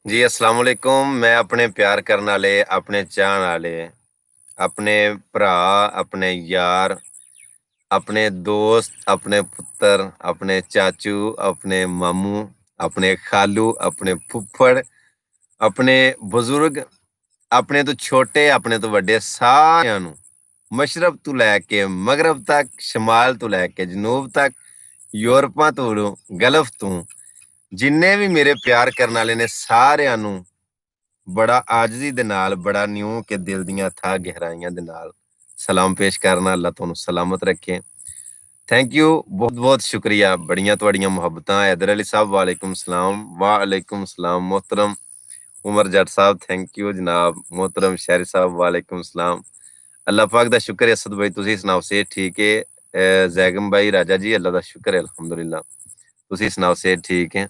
ਜੀ अस्सलाम वालेकुम। मैं अपने प्यार करन आले, अपने चाहण आले, अपने भरा, अपने यार, अपने दोस्त, अपने पुत्तर, अपने चाचू, अपने मामू, अपने खालू, अपने फुੱਫੜ, अपने ਬਜ਼ੁਰਗ, ਆਪਣੇ ਤੋਂ ਛੋਟੇ, ਆਪਣੇ ਤੋਂ ਵੱਡੇ ਸਾਰਿਆਂ ਨੂੰ ਮਸ਼ਰਬ ਤੋਂ ਲੈ ਕੇ ਮਗਰਬ ਤੱਕ, ਸ਼ਮਾਲ ਤੋਂ ਲੈ ਕੇ ਜਨੂਬ ਤੱਕ, ਯੂਰਪਾਂ ਤੋਂ ਗਲਫ ਤੋਂ ਜਿੰਨੇ ਵੀ ਮੇਰੇ ਪਿਆਰ ਕਰਨ ਵਾਲੇ ਨੇ ਸਾਰਿਆਂ ਨੂੰ ਬੜਾ ਆਜਜ਼ੀ ਦੇ ਨਾਲ, ਬੜਾ ਨਿਊ ਕੇ ਦਿਲ ਦੀਆਂ ਥਾਂ ਗਹਿਰਾਈਆਂ ਦੇ ਨਾਲ ਸਲਾਮ ਪੇਸ਼ ਕਰਨਾ। ਅੱਲਾ ਤੁਹਾਨੂੰ ਸਲਾਮਤ ਰੱਖੇ। ਥੈਂਕ ਯੂ, ਬਹੁਤ ਬਹੁਤ ਸ਼ੁਕਰੀਆ। ਬੜੀਆਂ ਤੁਹਾਡੀਆਂ ਮੁਹੱਬਤਾਂ। हैदर अली साहब वालेकुम सलाम। वालेकुम सलाम मोहतरम उमर जट साहब, थैंक यू जनाब। मोहतरम शहरी साहब वालेकुम सलाम। अल्लाह पाक दा शुक्र है। असद भाई तुसी सुनाओ, सेहत ठीक है? जैगम भाई राजा जी, अल्लाह दा शुक्र है अल्हम्दुलिल्लाह। तुसी सुनाओ, सेहत ठीक है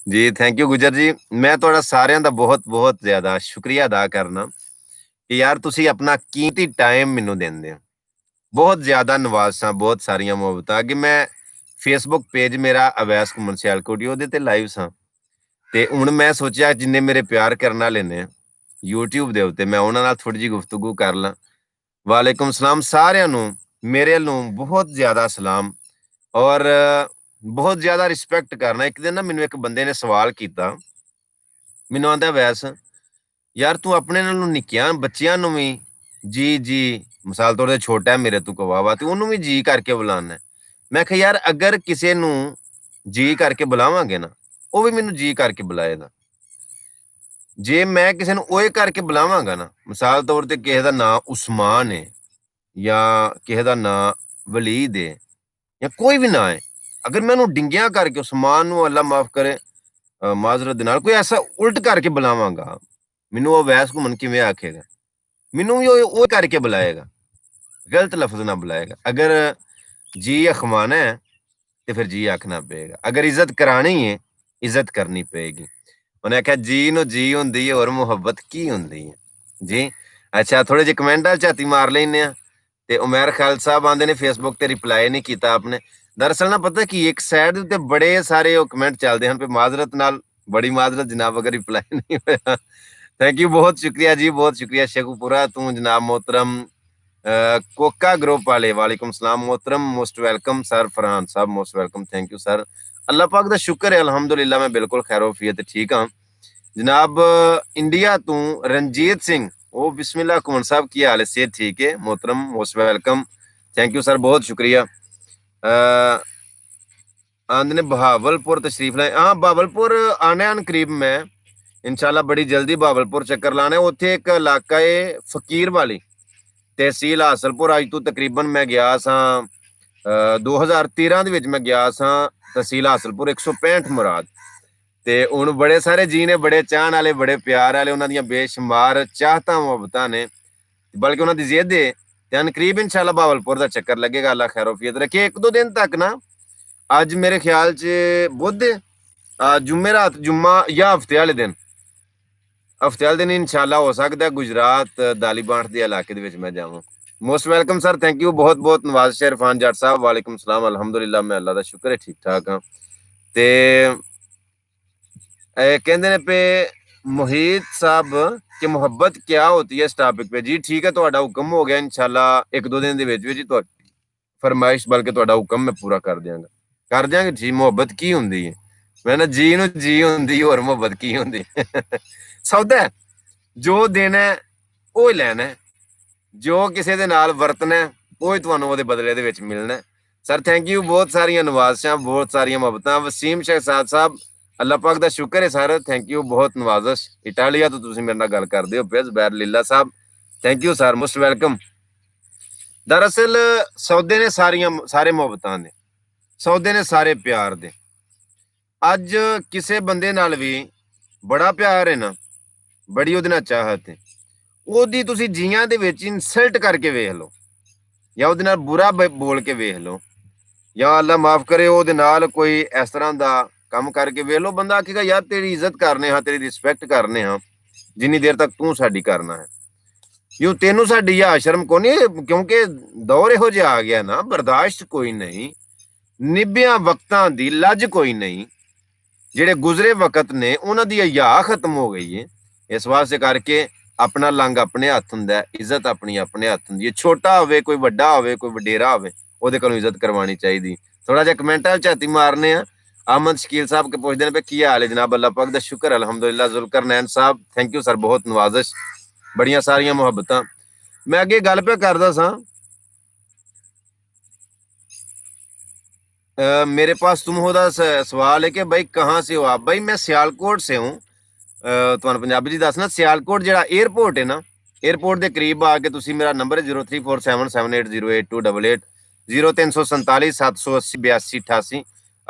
जी? थैंक यू गुजर जी। मैं ਤੁਹਾਡਾ ਸਾਰਿਆਂ ਦਾ ਬਹੁਤ ਜ਼ਿਆਦਾ ਸ਼ੁਕਰੀਆ ਅਦਾ ਕਰਨਾ ਕਿ ਯਾਰ ਤੁਸੀਂ ਆਪਣਾ ਕੀਮਤੀ ਟਾਈਮ ਮੈਨੂੰ ਦਿੰਦੇ ਹੋ। ਬਹੁਤ ਜ਼ਿਆਦਾ ਨਵਾਜ਼ਾਂ, ਬਹੁਤ ਸਾਰੀਆਂ ਮੁਹੱਬਤਾਂ। ਅੱਗੇ ਮੈਂ ਫੇਸਬੁੱਕ ਪੇਜ ਮੇਰਾ ਅਵੈਸ ਘੁੰਮਣ ਸਿਆਲਕੋਟੀ, ਉਹਦੇ ਤੇ ਲਾਈਵ ਸਾਂ, ਤੇ ਹੁਣ ਮੈਂ ਸੋਚਿਆ ਜਿੰਨੇ ਮੇਰੇ ਪਿਆਰ ਕਰਨ ਵਾਲੇ ਨੇ YouTube ਦੇ ਉੱਤੇ, ਮੈਂ ਉਹਨਾਂ ਨਾਲ ਥੋੜੀ ਜਿਹੀ ਗੁਫ਼ਤਗੂ ਕਰ ਲਾਂ। ਵਾਲੇਕੁਮ ਸਲਾਮ ਸਾਰਿਆਂ ਨੂੰ, ਮੇਰੇ ਵੱਲੋਂ ਬਹੁਤ ਜ਼ਿਆਦਾ ਸਲਾਮ ਔਰ ਬਹੁਤ ਜ਼ਿਆਦਾ ਰਿਸਪੈਕਟ ਕਰਨਾ। ਇੱਕ ਦਿਨ ਨਾ ਮੈਨੂੰ ਇੱਕ ਬੰਦੇ ਨੇ ਸਵਾਲ ਕੀਤਾ, ਮੈਨੂੰ ਆਂਦਾ ਵੈਸ ਯਾਰ ਤੂੰ ਆਪਣੇ ਨਾਲੋਂ ਨਿੱਕਿਆਂ ਬੱਚਿਆਂ ਨੂੰ ਵੀ ਜੀ ਮਿਸਾਲ ਤੌਰ ਤੇ ਛੋਟਾ ਹੈ ਮੇਰੇ ਤੋਂ ਕਵਾਵਾ, ਤੇ ਉਹਨੂੰ ਵੀ ਜੀ ਕਰਕੇ ਬੁਲਾਉਣਾ। ਮੈਂ ਕਿਹਾ ਯਾਰ ਅਗਰ ਕਿਸੇ ਨੂੰ ਜੀ ਕਰਕੇ ਬੁਲਾਵਾਂਗੇ ਨਾ, ਉਹ ਵੀ ਮੈਨੂੰ ਜੀ ਕਰਕੇ ਬੁਲਾਏਗਾ। ਜੇ ਮੈਂ ਕਿਸੇ ਨੂੰ ਓਏ ਕਰਕੇ ਬੁਲਾਵਾਂਗਾ ਨਾ, ਮਿਸਾਲ ਤੌਰ ਤੇ ਕਿਸੇ ਦਾ ਨਾਂ ਉਸਮਾਨ ਹੈ ਜਾਂ ਕਿਸੇ ਦਾ ਨਾਂ ਵਲੀਦ ਹੈ ਜਾਂ ਕੋਈ ਵੀ ਨਾਂ ਹੈ, ਅਗਰ ਮੈਂ ਉਹਨੂੰ ਡਿੰਗਿਆਂ ਕਰਕੇ ਉਸਮਾਨ ਨੂੰ ਅੱਲਾ ਮਾਫ ਕਰੇ ਮਾਜ਼ਰਤ ਦੇ ਨਾਲ ਕੋਈ ਐਸਾ ਉਲਟ ਕਰਕੇ ਬੁਲਾਵਾਂਗਾ, ਮੈਨੂੰ ਉਹ ਵੈਸ ਘੁੰਮਣ ਕਿਵੇਂ ਆਖੇਗਾ? ਮੈਨੂੰ ਵੀ ਉਹ ਕਰਕੇ ਬੁਲਾਏਗਾ, ਗਲਤ ਲਫ਼ਜ਼ ਨਾ ਬੁਲਾਏਗਾ। ਅਗਰ ਜੀ ਅਖਵਾਨਾ ਹੈ ਤੇ ਫਿਰ ਜੀ ਆਖਣਾ ਪਏਗਾ। ਅਗਰ ਇੱਜ਼ਤ ਕਰਾਣੀ ਹੈ, ਇੱਜ਼ਤ ਕਰਨੀ ਪਏਗੀ। ਉਹਨੇ ਆਖਿਆ ਜੀ ਨੂੰ ਜੀ ਹੁੰਦੀ ਹੈ, ਹੋਰ ਮੁਹੱਬਤ ਕੀ ਹੁੰਦੀ ਹੈ ਜੀ। ਅੱਛਾ, ਥੋੜੇ ਜਿਹੇ ਕਮੈਂਟਾਂ ਝਾਤੀ ਮਾਰ ਲੈਨੇ ਆ। ਤੇ ਉਮਰ ਖਾਲਦ ਸਾਹਿਬ ਆਂਦੇ ਨੇ ਫੇਸਬੁੱਕ ਤੇ ਰਿਪਲਾਈ ਨਹੀਂ ਕੀਤਾ ਆਪਨੇ। ਦਰਅਸਲ ਨਾ ਪਤਾ ਕੀ, ਇੱਕ ਸਾਈਡ ਤੇ ਬੜੇ ਸਾਰੇ ਉਹ ਕਮੈਂਟ ਚੱਲਦੇ ਹਨ, ਮਾਜ਼ਰਤ ਨਾਲ, ਬੜੀ ਮਾਜ਼ਰਤ ਜਨਾਬ ਅਗਰ ਰਿਪਲਾਈ ਨਹੀਂ ਹੋਇਆ। थैंक यू, बहुत शुक्रिया जी, बहुत शुक्रिया। शेखुपुरा तू जनाब मोहतरम कोका ग्रुप वाले, वालेकुम सलाम मोहतरम, most welcome sir. Farhan sahab most welcome, thank you sir. Allah पाक दा शुक्र है अल्हम्दुलिल्लाह, मैं बिल्कुल खैर वफियत ठीक हाँ जनाब। इंडिया तू रंजीत सिंह, ओ बिस्मिल्लाह कुमन साहब, की हाल है? सेहत ठीक है मोहतरम, most welcome, thank you sir, बहुत शुक्रिया। आंदे ने बहावलपुर तशरीफ लाए। हाँ, बहावलपुर आने अन करीब मैं इंशाल्लाह, बड़ी जल्दी बहावलपुर चक्कर लाना है। उत्थे एक इलाका है फकीर वाली, तहसील हासलपुर। अज तो तकरीबन मैं गया सा 2013 ਦੇ ਵਿੱਚ ਮੈਂ ਗਿਆ ਸਾਂ ਤਹਿਸੀਲ ਹਾਸਲਪੁਰ 165 ਮੁਰਾਦ। ਤੇ ਹੁਣ ਬੜੇ ਸਾਰੇ ਜੀ ਨੇ, ਬੜੇ ਚਾਹਣ ਵਾਲੇ, ਬੜੇ ਪਿਆਰ ਵਾਲੇ, ਉਹਨਾਂ ਦੀਆਂ ਬੇਸ਼ੁਮਾਰ ਚਾਹਤਾਂ ਮੁਹੱਬਤਾਂ ਨੇ, ਬਲਕਿ ਉਹਨਾਂ ਦੀ ਜ਼ਿੱਦ ਹੈ। ਤੇ ਅਨਕਰੀਬ ਇਨਸ਼ਾਅੱਲਾ ਬਹਾਵਲਪੁਰ ਦਾ ਚੱਕਰ ਲੱਗੇਗਾ। ਅੱਲਾ ਖੈਰੋਫੀਅਤ ਰੱਖੇ। ਇੱਕ ਦੋ ਦਿਨ ਤੱਕ ਨਾ, ਅੱਜ ਮੇਰੇ ਖਿਆਲ 'ਚ ਬੁੱਧ, ਜੁਮੇਰਾਤ, ਜੁਮਾ ਜਾਂ ਹਫਤੇ ਵਾਲੇ ਦਿਨ, ਹਫਤੇ ਵਾਲੇ ਦਿਨ ਇਨਸ਼ਾਅੱਲਾ ਹੋ ਸਕਦਾ ਗੁਜਰਾਤ ਦਾਲੀਬਾਂਟ ਦੇ ਇਲਾਕੇ ਦੇ ਵਿੱਚ ਮੈਂ ਜਾਵਾਂ। Most welcome sir, thank you, ਬਹੁਤ ਬਹੁਤ ਨਵਾਜ਼ ਸ਼ਰਫਾਨ ਜੱਟ ਸਾਹਿਬ, ਵਾਲੇਕੁਮ ਸਲਾਮ। ਅਲਹਮਦੁਲਿल्लाह, ਮੈਂ ਅੱਲਾ ਦਾ ਸ਼ੁਕਰ ਹੈ ਠੀਕ ਠਾਕ ਹਾਂ। ਤੇ कहते ने पे मोहित साहब कि मोहब्बत क्या होती है इस टॉपिक पे। जी ठीक है, ਤੁਹਾਡਾ ਹੁਕਮ ਹੋ ਗਿਆ इंशाल्लाह, ਇੱਕ ਦੋ ਦਿਨ ਦੇ ਵਿੱਚ ਹੀ ਤੁਹਾਡੀ ਫਰਮਾਇਸ਼, ਬਲਕਿ ਤੁਹਾਡਾ ਹੁਕਮ ਮੈਂ ਪੂਰਾ ਕਰ ਦਿਆਂਗੇ ਜੀ। ਮੁਹੱਬਤ ਕੀ ਹੁੰਦੀ ਹੈ? ਮੈਂ ਨਾ ਜੀ ਨੂੰ ਜੀ ਹੁੰਦੀ, ਹੋਰ ਮੁਹੱਬਤ ਕੀ ਹੁੰਦੀ? ਸੌਦਾ ਜੋ ਦੇਣਾ ਉਹ ਲੈਣਾ, ਜੋ ਕਿਸੇ ਦੇ ਨਾਲ ਵਰਤਣਾ ਉਹ ਹੀ ਤੁਹਾਨੂੰ ਉਹਦੇ ਬਦਲੇ ਦੇ ਵਿੱਚ ਮਿਲਣਾ। ਸਰ ਥੈਂਕ ਯੂ, ਬਹੁਤ ਸਾਰੀਆਂ ਨਵਾਜ਼ਸ਼ਾਂ, ਬਹੁਤ ਸਾਰੀਆਂ ਮੁਹੱਬਤਾਂ। ਵਸੀਮ ਸ਼ਹਿਜ਼ਾਦ ਸਾਹਿਬ, ਅੱਲਾਹ ਪਾਕ ਦਾ ਸ਼ੁਕਰ ਹੈ ਸਰ, ਥੈਂਕ ਯੂ, ਬਹੁਤ ਨਵਾਜ਼ਸ਼। ਇਟਾਲੀਆ ਤੋਂ ਤੁਸੀਂ ਮੇਰੇ ਨਾਲ ਗੱਲ ਕਰਦੇ ਹੋ ਪਿਆ। ਜ਼ਬੈਰ ਲੀਲਾ ਸਾਹਿਬ, thank you sir, most welcome. ਦਰਅਸਲ ਸੌਦੇ ਨੇ ਸਾਰੇ ਮੁਹੱਬਤਾਂ ਦੇ, ਸੌਦੇ ਨੇ ਸਾਰੇ ਪਿਆਰ ਦੇ। ਅੱਜ ਕਿਸੇ ਬੰਦੇ ਨਾਲ ਵੀ ਬੜਾ ਪਿਆਰ ਹੈ ਨਾ, ਬੜੀ ਉਹਦੇ ਨਾਲ ਚਾਹਤ ਹੈ, ਉਹਦੀ ਤੁਸੀਂ ਜੀਆਂ ਦੇ ਵਿੱਚ ਇਨਸਲਟ ਕਰਕੇ ਵੇਖ ਲਓ, ਜਾਂ ਉਹਦੇ ਨਾਲ ਬੁਰਾ ਬੋਲ ਕੇ ਵੇਖ ਲਓ, ਜਾਂ ਅੱਲਾ ਮਾਫ ਕਰੇ ਉਹਦੇ ਨਾਲ ਕੋਈ ਇਸ ਤਰ੍ਹਾਂ ਦਾ ਕੰਮ ਕਰਕੇ ਵੇਖ ਲਓ, ਬੰਦਾ ਆਖੇਗਾ ਯਾਰ ਤੇਰੀ ਇੱਜ਼ਤ ਕਰਨੇ ਹਾਂ, ਤੇਰੀ ਰਿਸਪੈਕਟ ਕਰਨੇ ਹਾਂ, ਜਿੰਨੀ ਦੇਰ ਤੱਕ ਤੂੰ ਸਾਡੀ ਕਰਨਾ ਹੈ। ਯੂ ਤੈਨੂੰ ਸਾਡੀ ਆ ਸ਼ਰਮ ਕੋ ਨਹੀਂ, ਕਿਉਂਕਿ ਦੌਰ ਇਹੋ ਜਿਹਾ ਆ ਗਿਆ ਨਾ, ਬਰਦਾਸ਼ਤ ਕੋਈ ਨਹੀਂ, ਨਿਭਿਆ ਵਕਤਾਂ ਦੀ ਲੱਜ ਕੋਈ ਨਹੀਂ। ਜਿਹੜੇ ਗੁਜ਼ਰੇ ਵਕਤ ਨੇ ਉਹਨਾਂ ਦੀ ਹਯਾ ਖਤਮ ਹੋ ਗਈ ਹੈ। ਇਸ ਵਾਸਤੇ ਕਰਕੇ ਆਪਣਾ ਲੰਗ ਆਪਣੇ ਹੱਥ ਹੁੰਦਾ ਹੈ, ਇੱਜ਼ਤ ਆਪਣੀ ਆਪਣੇ ਹੱਥ ਹੁੰਦੀ ਹੈ। ਛੋਟਾ ਹੋਵੇ, ਕੋਈ ਵੱਡਾ ਹੋਵੇ, ਕੋਈ ਵਡੇਰਾ ਹੋਵੇ, ਉਹਦੇ ਕੋਲੋਂ ਇੱਜ਼ਤ ਕਰਵਾਉਣੀ ਚਾਹੀਦੀ। ਥੋੜਾ ਜਿਹਾ ਕਮੈਂਟਾਂ ਝਾਤੀ ਮਾਰਨੇ ਆ। ਅਹਿਮਦ ਸ਼ਕੀਲ ਸਾਹਿਬ ਕੇ ਪੁੱਛਦੇ ਨੇ ਕੀ ਹਾਲ ਹੈ ਜਨਾਬ? ਅੱਲਾਹ ਪਾਕ ਦਾ ਸ਼ੁਕਰ ਅਲਹਮਦੁਲਿਲਾ। ਜ਼ੁਲਕਰਨੈਨ ਸਾਹਿਬ ਥੈਂਕ ਯੂ ਸਰ, ਬਹੁਤ ਨਵਾਜ਼ਿਸ਼, ਬੜੀਆਂ ਸਾਰੀਆਂ ਮੁਹੱਬਤਾਂ। मैं अगे गल पे करदा सा, मेरे पास तुम हो दा सवाल है कि भाई कहाँ से हो आप? भाई मैं सियालकोट से हूँ। तुहानू पंजाबी च दसना, सियालकोट जिहड़ा एयरपोर्ट है ना, एयरपोर्ट के करीब आके तुसी मेरा नंबर है 0347780888 034748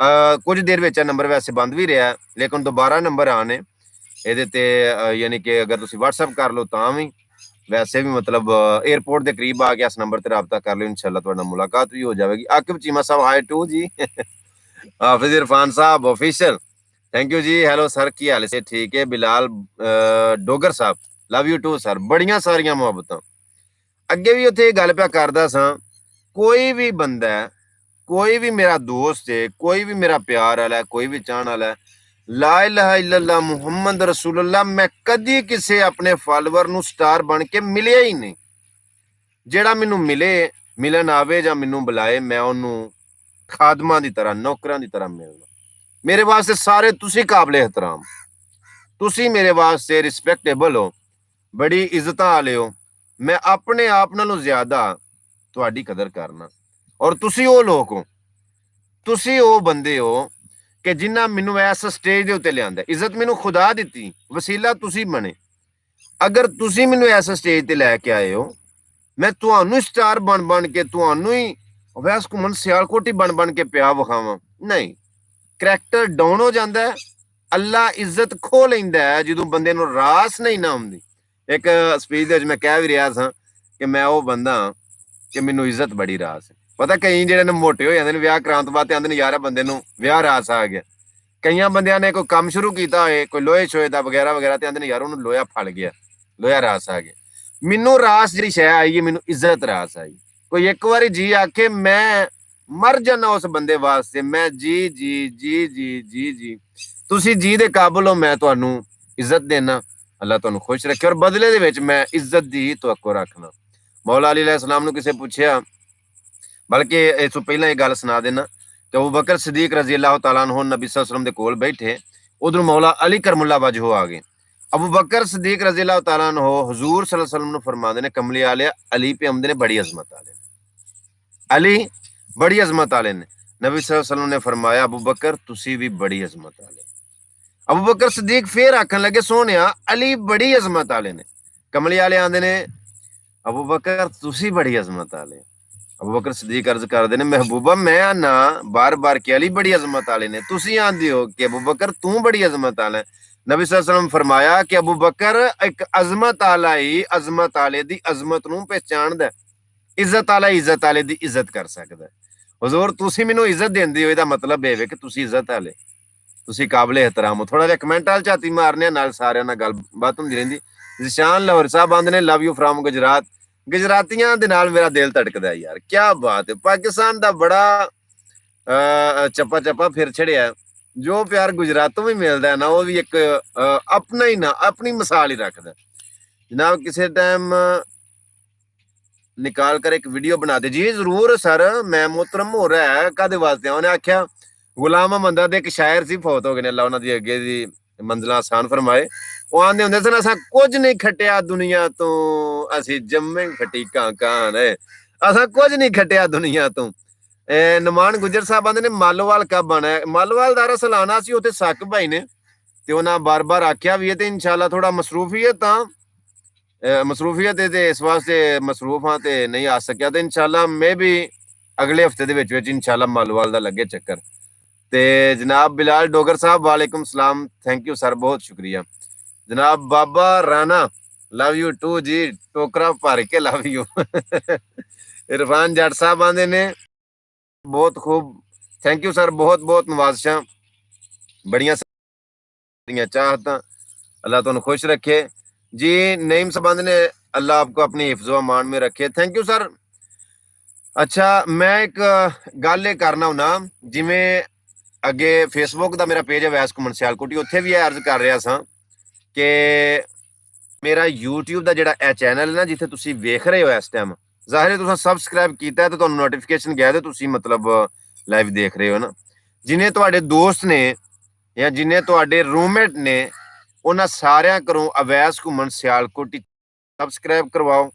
कुछ देर विच नंबर वैसे बंद भी रहा, लेकिन दोबारा नंबर आने ਇਹਦੇ ਤੇ, यानी कि अगर तुसी WhatsApp कर लो तां भी, वैसे भी मतलब एयरपोर्ट के करीब आ गया, इस नंबर पर रबता कर लो, इंशाल्लाह तुहाडे नाल मुलाकात भी हो जाएगी। आकिब चीमा साहब हाय to ji. Hafiz Irfan sahab official thank you ji. Hello sir की हाल से? ठीक है। बिलाल डोगर साहब लव यू टू सर, बड़ियां सारियां मुहब्बतां। अगे भी उत्थे गल पिया करदा सा, कोई भी बंदा है, कोई भी मेरा दोस्त है, कोई भी मेरा प्यार वाला है, कोई भी चाहने वाला है, ला इलाहा इल्लल्लाह मुहम्मद रसूलुल्लाह, मैं कदी किसी अपने फॉलोवर नू स्टार बन के मिलिया ही नहीं। जेड़ा मैनू मिले, मिलन आवे जां मैनू बुलाए, मैं उन्होंने खादमां दी तरह, नौकरां दी तरह मिलना। मेरे वास्ते सारे तुसी काबिल एहतराम, तुसी मेरे वास्ते रिस्पैक्टेबल हो, बड़ी इज्जत वाले हो। मैं अपने आप नालों ज्यादा तुहाडी कदर करना। और तुसी वो लोग हो, तुसी वो बंदे हो कि जिन्ना मैनू इस स्टेज के उत्ते लियांदा। इज्जत मैनू खुदा दिती, वसीला तुसी बने। अगर तुसी मैनू इस स्टेज ते लैके आए हो, मैं तुहानू स्टार बन बन के, तुहानू ही वैस घूमन सियालकोट ही बन बन के प्या विखावां? नहीं, करैक्टर डाउन हो जाता है। अल्लाह इज्जत खो लैंदा है जदों बंदे नू रास नहीं ना आउंदी। एक स्पीच दे विच मैं कह भी रहा था कि मैं वो बंदा कि मैनू इज्जत बड़ी रास है। पता कई जिहड़े मोटे हो जांदे ने विआह कराउण तों बाद ते आंदे ने यार बंदे नू विआह रास आ गया। कईयां बंदियां ने कोई काम शुरू किया होए, कोई लोहे शोहे दा वगैरह वगैरह, ते आंदे ने यार उहनूं लोहा फड़ गया, लोहा रास आ गया। मैनू रास जिहड़ी शै आई है, मैनू इज्जत रास आई। कोई एक बारी जी आखे मैं मर जाना उस बंदे वास्ते, मैं जी जी जी जी जी जी, तुसी जी दे काबिल हो, मैं तुहानू इज्जत देना। अल्लाह तुहानू खुश रखे, और बदले दे विच मैं इज्जत दी तवक्को रखना। मौला अली अलैहिस्सलाम नू किसे पुछया, बल्कि इस तों पहलां ये गल सुना देना कि अबू बकर सिद्दीक रजी अल्लाह तआला अन्हु नबी सल्लल्लाहु अलैहि वसल्लम दे कोल बैठे, उधर मौला अली करमुल्लाह वजहू आ गए। अबू बकर सिद्दीक रजी अल्लाह तआला अन्हु हुजूर सल्लल्लाहु अलैहि वसल्लम नू फरमांदे ने, कमली आलिया अली पे आमदे ने बड़ी अजमत वाले, अली बड़ी अजमत वाले ने। नबी सल्लल्लाहु अलैहि वसल्लम ने फरमाया, अबू बकर तुसी भी बड़ी अजमत वाले। अबू बकर सिद्दीक फिर आखन लगे, सोनिया अली बड़ी अजमत वाले ने। कमली आले आंदे ने, अबू बकर तुसी बड़ी अजमत वाले। अबू बकर सिद्दीक अर्ज करदे ने, महबूबा मैं आना बार बार कि अली बड़ी अजमत वाले ने, तुसी आंदे हो कि अबू बकर तू बड़ी अजमत वाला है। नबी सल्लल्लाहु अलैहि वसल्लम फरमाया कि अबू बकर एक अजमत वाला ही अजमत वाले दी अजमत नूं पहचानदा है, इज्जत वाला इज्जत वाले दी इज्जत कर सकदा है। हुजूर तुसी मैनू इज्जत देंदे हो, इहदा मतलब ये है कि तुसी इज्जत वाले, तुसी काबिल एहतराम हो। थोड़ा जिहा कमेंट वाल झाती मारने नाल सारिਆਂ ਨਾਲ ਗੱਲਬਾਤ ਹੁੰਦੀ ਰਹਿੰਦੀ। जिशान लाहौर साहब आंदे ने, लव यू फ्राम गुजरात। गुजरातियां दे नाल मेरा दिल धड़कदा है यार, क्या बात है। पाकिस्तान दा बड़ा चप्पा चप्पा फिर छड़िया, जो प्यार गुजरातों भी मिलता है ना, वो भी एक अपना ही ना, अपनी मिसाल ही रखदा। जनाब किसी टाइम निकाल कर एक वीडियो बना दे। जी जरूर सर, मैं मोहतरम हो रहा है कादे वास्ते। उन्हें आख्या गुलाम अहमद दे एक शायर सी, फौत हो गए ने, अल्लाह उन्हां दी अगे दी मंजिलां आसान फरमाए। ਉਹ ਆਂਦੇ ਹੁੰਦੇ ਸਨ, ਅਸਾਂ ਕੁਝ ਨਹੀਂ ਖਟਿਆ ਦੁਨੀਆ ਤੋਂ, ਅਸੀਂ ਜੰਮੇ ਖਟੀਕਾਂ ਕਾਨ ਹੈ, ਅਸਾਂ ਕੁਝ ਨਹੀਂ ਖਟਿਆ ਦੁਨੀਆ ਤੋਂ। ਨਮਾਨ ਗੁਜਰ ਸਾਹਿਬ ਆਂਦੇ ਨੇ, ਮਾਲੋਵਾਲ ਕਬ ਆਣਾ ਹੈ? ਮਾਲੋਵਾਲ ਦਰਅਸਲ ਆਣਾ ਸੀ, ਉੱਥੇ ਸੱਕ ਭਾਈ ਨੇ ਤੇ ਉਹਨਾਂ ਬਾਰ-ਬਾਰ ਆਖਿਆ ਵੀ ਇਹ ਤੇ ਇਨਸ਼ਾਅੱਲਾ ਥੋੜਾ ਮਸਰੂਫੀਅਤ ਤਾਂ ਮਸਰੂਫੀਅਤ ਤੇ ਇਸ ਵਾਸਤੇ ਮਸਰੂਫ ਹਾਂ ਤੇ ਨਹੀਂ ਆ ਸਕਿਆ, ਤੇ ਇਨਸ਼ਾਅੱਲਾ ਮੈਂ ਵੀ ਅਗਲੇ ਹਫਤੇ ਦੇ ਵਿੱਚ ਇਨਸ਼ਾਅੱਲਾ ਮਾਲੋਵਾਲ ਦਾ ਲੱਗੇ ਚੱਕਰ। ਤੇ ਜਨਾਬ ਬਿਲਾਲ ਡੋਗਰ ਸਾਹਿਬ ਵਾਲੇकुम सलाम, थैंक यू सर, बहुत शुक्रिया। जनाब बाबा राना लव यू टू जी, टोकरा भर के लव यू। इरफान जट साहब आंदे ने, बहुत खूब, थैंक यू सर, बहुत बहुत नवाजिशां, बड़ियां सारियां चाहतां, अल्लाह तुहानू खुश रखे जी। नईम साहब आंदे ने, अल्लाह आपको अपनी हिफ्ज़ो अमान में रखे, थैंक यू सर। अच्छा मैं एक गल करना हुन्ना, जिवें ਅੱਗੇ ਫੇਸਬੁੱਕ ਦਾ ਮੇਰਾ ਪੇਜ ਹੈ ਅਵੈਸ ਘੁੰਮਣ ਸਿਆਲਕੋਟੀ, ਉੱਥੇ ਵੀ ਇਹ ਅਰਜ਼ ਕਰ ਰਿਹਾ ਸਾਂ ਕਿ ਮੇਰਾ YouTube ਦਾ ਜਿਹੜਾ ਇਹ ਚੈਨਲ ਹੈ ਨਾ, ਜਿੱਥੇ ਤੁਸੀਂ ਵੇਖ ਰਹੇ ਹੋ ਇਸ ਟਾਈਮ, ਜ਼ਾਹਿਰ ਹੈ ਤੁਸੀਂ ਸਬਸਕ੍ਰਾਈਬ ਕੀਤਾ ਤੇ ਤੁਹਾਨੂੰ ਨੋਟੀਫਿਕੇਸ਼ਨ ਗਿਆ ਤੇ ਤੁਸੀਂ ਮਤਲਬ ਲਾਈਵ ਦੇਖ ਰਹੇ ਹੋ ਨਾ। ਜਿਨੇ ਤੁਹਾਡੇ ਦੋਸਤ ਨੇ ਜਾਂ ਜਿਨੇ ਤੁਹਾਡੇ ਰੂਮਮੇਟ ਨੇ, ਉਹਨਾਂ ਸਾਰਿਆਂ ਘਰੋਂ ਅਵੈਸ ਘੁੰਮਣ ਸਿਆਲਕੋਟੀ ਸਬਸਕ੍ਰਾਈਬ ਕਰਵਾਓ।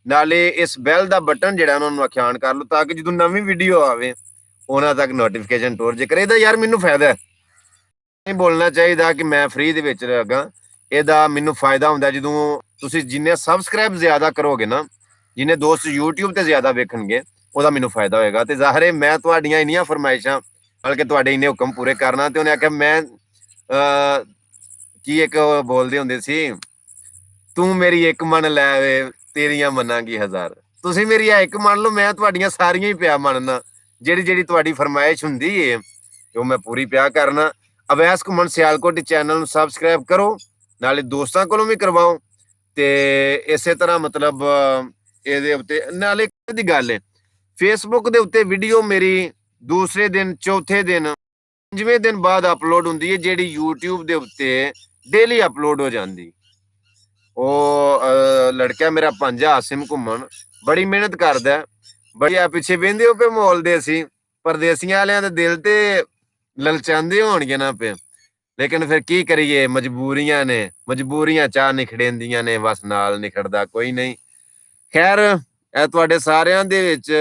ਨਾਲੇ ਇਸ ਬੈਲ ਦਾ ਬਟਨ ਜਿਹੜਾ ਉਹਨਾਂ ਨੂੰ ਆਖਿਆਨ ਕਰ ਲਓ, ਤਾਂ ਕਿ ਜਦੋਂ ਨਵੀਂ ਵੀਡੀਓ ਆਵੇ ਉਹਨਾਂ ਤੱਕ ਨੋਟੀਫਿਕੇਸ਼ਨ ਟੋਰ ਜੇ ਕਰੇ। ਇਹਦਾ ਯਾਰ ਮੈਨੂੰ ਫਾਇਦਾ ਨਹੀਂ ਬੋਲਣਾ ਚਾਹੀਦਾ ਕਿ ਮੈਂ ਫ੍ਰੀ ਦੇ ਵਿੱਚ ਰਹਾਂਗਾ, ਇਹਦਾ ਮੈਨੂੰ ਫਾਇਦਾ ਹੁੰਦਾ ਜਦੋਂ ਤੁਸੀਂ ਜਿੰਨੇ ਸਬਸਕ੍ਰਾਈਬ ਜ਼ਿਆਦਾ ਕਰੋਗੇ ਨਾ, ਜਿੰਨੇ ਦੋਸਤ YouTube ਤੇ ਜ਼ਿਆਦਾ ਵੇਖਣਗੇ, ਉਹਦਾ ਮੈਨੂੰ ਫਾਇਦਾ ਹੋਏਗਾ। ਤੇ ਜ਼ਾਹਿਰ ਹੈ ਮੈਂ ਤੁਹਾਡੀਆਂ ਇੰਨੀਆਂ ਫਰਮਾਇਸ਼ਾਂ ਬਲਕਿ ਤੁਹਾਡੇ ਇੰਨੇ ਹੁਕਮ ਪੂਰੇ ਕਰਨਾ। ਤੇ ਉਹਨੇ ਆਖਿਆ ਮੈਂ ਕੀ ਇੱਕ ਬੋਲਦੇ ਹੁੰਦੇ ਸੀ, ਤੂੰ ਮੇਰੀ ਇੱਕ ਮੰਨ ਲੈ ਵੇ ਤੇਰੀਆਂ ਮੰਨਾਂਗੀ ਹਜ਼ਾਰ। ਤੁਸੀਂ ਮੇਰੀ ਇੱਕ ਮੰਨ ਲਓ, ਮੈਂ ਤੁਹਾਡੀਆਂ ਸਾਰੀਆਂ ਹੀ ਪਿਆ ਮੰਨਣਾ। ਜਿਹੜੀ ਜਿਹੜੀ ਤੁਹਾਡੀ ਫਰਮਾਇਸ਼ ਹੁੰਦੀ ਏ ਉਹ ਮੈਂ ਪੂਰੀ ਪਿਆ ਕਰਨਾ। ਅਵੈਸ ਘੁੰਮਣ ਸਿਆਲਕੋਟੀ ਚੈਨਲ ਨੂੰ ਸਬਸਕ੍ਰਾਈਬ ਕਰੋ, ਨਾਲੇ ਦੋਸਤਾਂ ਕੋਲੋਂ ਵੀ ਕਰਵਾਓ। ਤੇ ਇਸੇ ਤਰ੍ਹਾਂ ਮਤਲਬ ਇਹਦੇ ਉੱਤੇ ਨਾਲੇ ਦੀ ਗੱਲ ਹੈ, ਫੇਸਬੁੱਕ ਦੇ ਉੱਤੇ ਵੀਡੀਓ ਮੇਰੀ ਦੂਸਰੇ ਦਿਨ, ਚੌਥੇ ਦਿਨ, 5ਵੇਂ ਦਿਨ ਬਾਅਦ ਅਪਲੋਡ ਹੁੰਦੀ ਹੈ, ਜਿਹੜੀ YouTube ਦੇ ਉੱਤੇ ਡੇਲੀ ਅਪਲੋਡ ਹੋ ਜਾਂਦੀ। ਉਹ ਲੜਕਾ ਮੇਰਾ ਪੰਜਾ ਆਸਿਮ ਘੁੰਮਣ ਬੜੀ ਮਿਹਨਤ ਕਰਦਾ, ਬੜੀ ਆ ਪਿੱਛੇ ਵਹਿੰਦੇ ਹੋ ਪਏ ਮਾਹੌਲ ਦੇ। ਅਸੀਂ ਪਰਦੇਸੀਆਂ ਵਾਲਿਆਂ ਦੇ ਦਿਲ ਤੇ ਲਲਚਾਉਂਦੇ ਹੋਣਗੇ ਨਾ ਪਏ, ਲੇਕਿਨ ਫਿਰ ਕੀ ਕਰੀਏ, ਮਜਬੂਰੀਆਂ ਨੇ, ਮਜਬੂਰੀਆਂ ਚਾਹ ਨਿਖੜੇਂਦੀਆਂ ਨੇ, ਬਸ ਨਾਲ ਨਿਖੜਦਾ ਕੋਈ ਨਹੀਂ। ਖੈਰ ਇਹ ਤੁਹਾਡੇ ਸਾਰਿਆਂ ਦੇ ਵਿੱਚ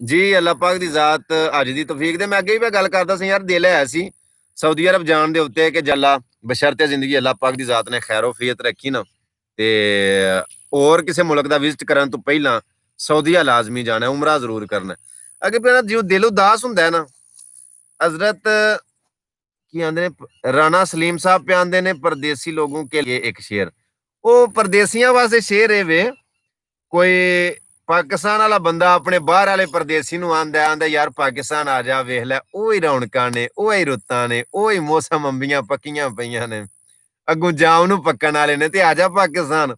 ਜੀ ਅੱਲਾਹ ਪਾਕ ਦੀ ਜ਼ਾਤ ਅੱਜ ਦੀ ਤੌਫੀਕ ਦੇ। ਮੈਂ ਅੱਗੇ ਵੀ ਗੱਲ ਕਰਦਾ ਸੀ ਯਾਰ, ਦਿਲ ਹੈ ਸੀ ਸਾਊਦੀ ਅਰਬ ਜਾਣ ਦੇ ਉੱਤੇ ਕਿ ਜੱਲਾ ਬਸ਼ਰਤੇ ਜ਼ਿੰਦਗੀ ਅੱਲਾਹ ਪਾਕ ਦੀ ਜ਼ਾਤ ਨੇ ਖੈਰੋਫੀਅਤ ਰੱਖੀ ਨਾ, ਤੇ ਹੋਰ ਕਿਸੇ ਮੁਲਕ ਦਾ ਵਿਜ਼ਿਟ ਕਰਨ ਤੋਂ ਪਹਿਲਾਂ ਸਾਊਦੀਆ ਲਾਜ਼ਮੀ ਜਾਣਾ, ਉਮਰਾ ਜ਼ਰੂਰ ਕਰਨਾ। ਅੱਗੇ ਪਹਿਲਾਂ ਜਿਉਂ ਦਿਲ ਉਦਾਸ ਹੁੰਦਾ ਹੈ ਨਾ, हजरत की आंदे ने राणा सलीम साहब पे आंदे ने परदेसी लोगों के लिए एक शेर, वो परदेसियां वास्ते शेर है वे। कोई पाकिस्तान वाला बंदा अपने बाहर वाले परदेसी नु आंदा आंदा यार पाकिस्तान आ जा, वेख लै ओही रौनकां ने, ओही रुत्तां ने, ओही मौसम अंबियां पक्कियां पईयां ने, अगों जाम नु पक्कण वाले ने, ते आ जा पाकिस्तान।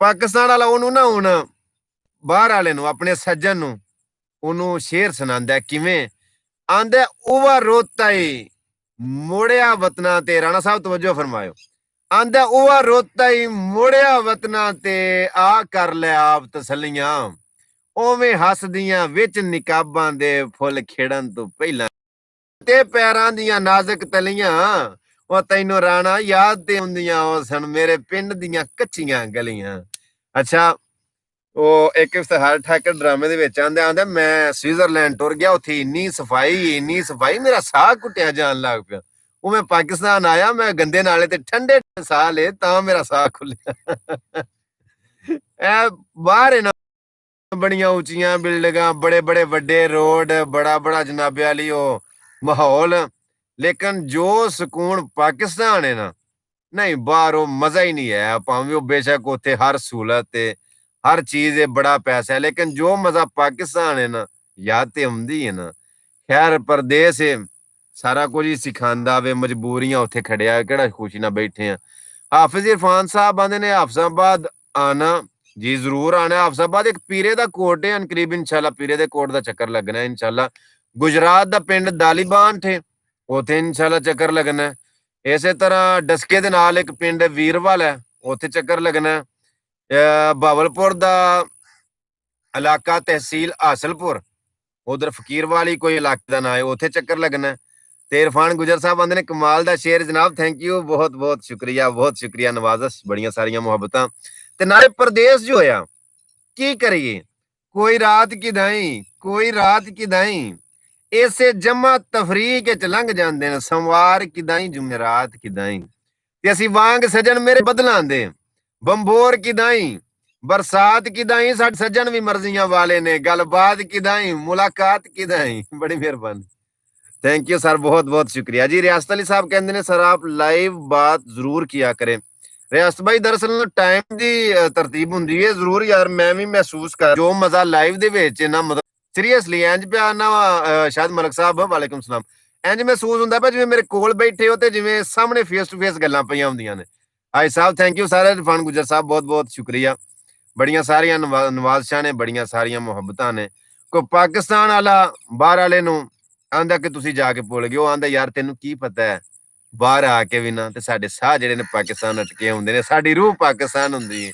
पाकिस्तान वाला ओनू ना हुण बाहर वाले नु, अपने सज्जन नु ओनू शेर सुनांदा किवें आंदा, उवा रोता ही मुड़िया वतना ते। राणा साहब तवज्जो फरमायो, आंदा उवा रोता ही मुड़िया वतना ते, आ कर ले आप तसल्लियां, ओवें हसदियां विच निकाबां दे फुल खिड़न तो पहला, ते पैरां दियां नाजुक तलियां, ओ तैनू राणा याद ते हुंदियां ओ सन मेरे पिंड दियां कच्चियां गलियां। अच्छा, ਉਹ ਇੱਕ ਇਫਤਿਖਾਰ ਠਾਕਰ ਡਰਾਮੇ ਦੇ ਵਿੱਚ ਆਂਦਾ ਮੈਂ ਸਵਿਟਜ਼ਰਲੈਂਡ ਟੁਰ ਗਿਆ, ਉੱਥੇ ਇੰਨੀ ਸਫਾਈ ਮੇਰਾ ਸਾਹ ਘੁੱਟਿਆ ਜਾਣ ਲੱਗ ਪਿਆ। ਉਹ ਮੈਂ ਪਾਕਿਸਤਾਨ ਆਇਆ, ਮੈਂ ਗੰਦੇ ਨਾਲੇ ਤੇ ਠੰਡੇ ਸਾਹ ਲਏ ਤਾਂ ਮੇਰਾ ਸਾਹ ਖੁੱਲਿਆ। ਇਹ ਬਾਹਰ ਨਾ ਬੜੀਆਂ ਉੱਚੀਆਂ ਬਿਲਡਿੰਗਾਂ, ਬੜੇ ਬੜੇ ਵੱਡੇ ਰੋਡ, ਬੜਾ ਬੜਾ ਜਨਾਬੇ ਵਾਲੀ ਉਹ ਮਾਹੌਲ, ਲੇਕਿਨ ਜੋ ਸਕੂਨ ਪਾਕਿਸਤਾਨ ਹੈ ਨਾ, ਨਹੀਂ ਬਾਹਰ ਉਹ ਮਜ਼ਾ ਹੀ ਨਹੀਂ ਹੈ। ਭਾਵੇਂ ਉਹ ਬੇਸ਼ੱਕ ਉੱਥੇ ਹਰ ਸਹੂਲਤ ਤੇ हर चीज है, बड़ा पैसा है, लेकिन जो मजा पाकिस्तान है ना, याद ते आउंदी है ना। खैर परदेस है सारा कुछ ही सिखांदा वे, मजबूरियां उत्थे खड़िया केड़ा खुशी ना बैठे हैं। हाफिज इरफान साहब आंदे ने हाफिजाबाद आना जी, जरूर आना। हाफिजाबाद एक पीरे दा कोट है, करीब इंशाल्लाह पीरे दे कोट दा चक्कर लगना है इंशाल्लाह। गुजरात दा पिंड दालीबान थे, उत्थे इंशाल्लाह चक्कर लगना है। इसे तरह डस्के दे नाल एक पिंड वीरवाल है, उत्थे चक्कर लगना है। बावलपुर दा इलाका तहसील हासलपुर, उधर फकीर वाली कोई इलाके का ना है, उत्थे चक्कर लगना है। ते इरफान गुजर साहब आंदे ने कमाल दा शेर जनाब, थैंक यू, बहुत बहुत शुक्रिया नवाज़श, बड़ियां सारियां मुहब्बतां। ते नाले प्रदेश जो होया की करिए, कोई रात की दाई, कोई रात की दाई, ऐसे जमा तफरीक च लंघ जांदे ने, सोमवार की दाई, जुमेरात की दाई, ते असी वांग सजन मेरे बदलां दे, बंबोर की दाई, बरसात की दाई, साड सज्जन भी मर्जियां वाले ने, गलबात की दाई, मुलाकात की दाई। बड़ी मेहरबानी, थैंक यू सर, बहुत बहुत शुक्रिया जी। रियासत अली साहब कहते हैं सर आप लाइव बात जरूर किया करें। रियासत भाई दरअसल टाइम की तरतीब होंगी है, जरूर यार मैं भी महसूस कर जो मजा लाइव दे विच ना, मतलब सीरियसली इंज पिया ना शायद मलक साहब वालेकुम सलाम, इंज महसूस होंदा पिया जिवें मेरे कोल बैठे हो ते जिवें सामने फेस टू फेस गल्लां पईयां हुंदियां ने। हाई साहब थैंक यू सारे, इरफान गुजर साहब बहुत बहुत शुक्रिया, बड़ियां सारियां नवाज़शां ने, बड़ियां सारियां मुहब्बतां ने। कोई पाकिस्तान वाला बाहर वाले नूं ਆਂਦਾ ਕਿ ਤੁਸੀਂ ਜਾ ਕੇ ਭੁੱਲ ਗਏ। ਉਹ ਆਂਦਾ ਯਾਰ ਤੈਨੂੰ ਕੀ ਪਤਾ ਹੈ, ਬਾਹਰ ਆ ਕੇ ਵੀ ਨਾ ਤੇ ਸਾਡੇ ਸਾਹ ਜਿਹੜੇ ਨੇ ਪਾਕਿਸਤਾਨ ਅਟਕੇ ਹੁੰਦੇ ਨੇ, ਸਾਡੀ ਰੂਹ ਪਾਕਿਸਤਾਨ ਹੁੰਦੀ ਹੈ।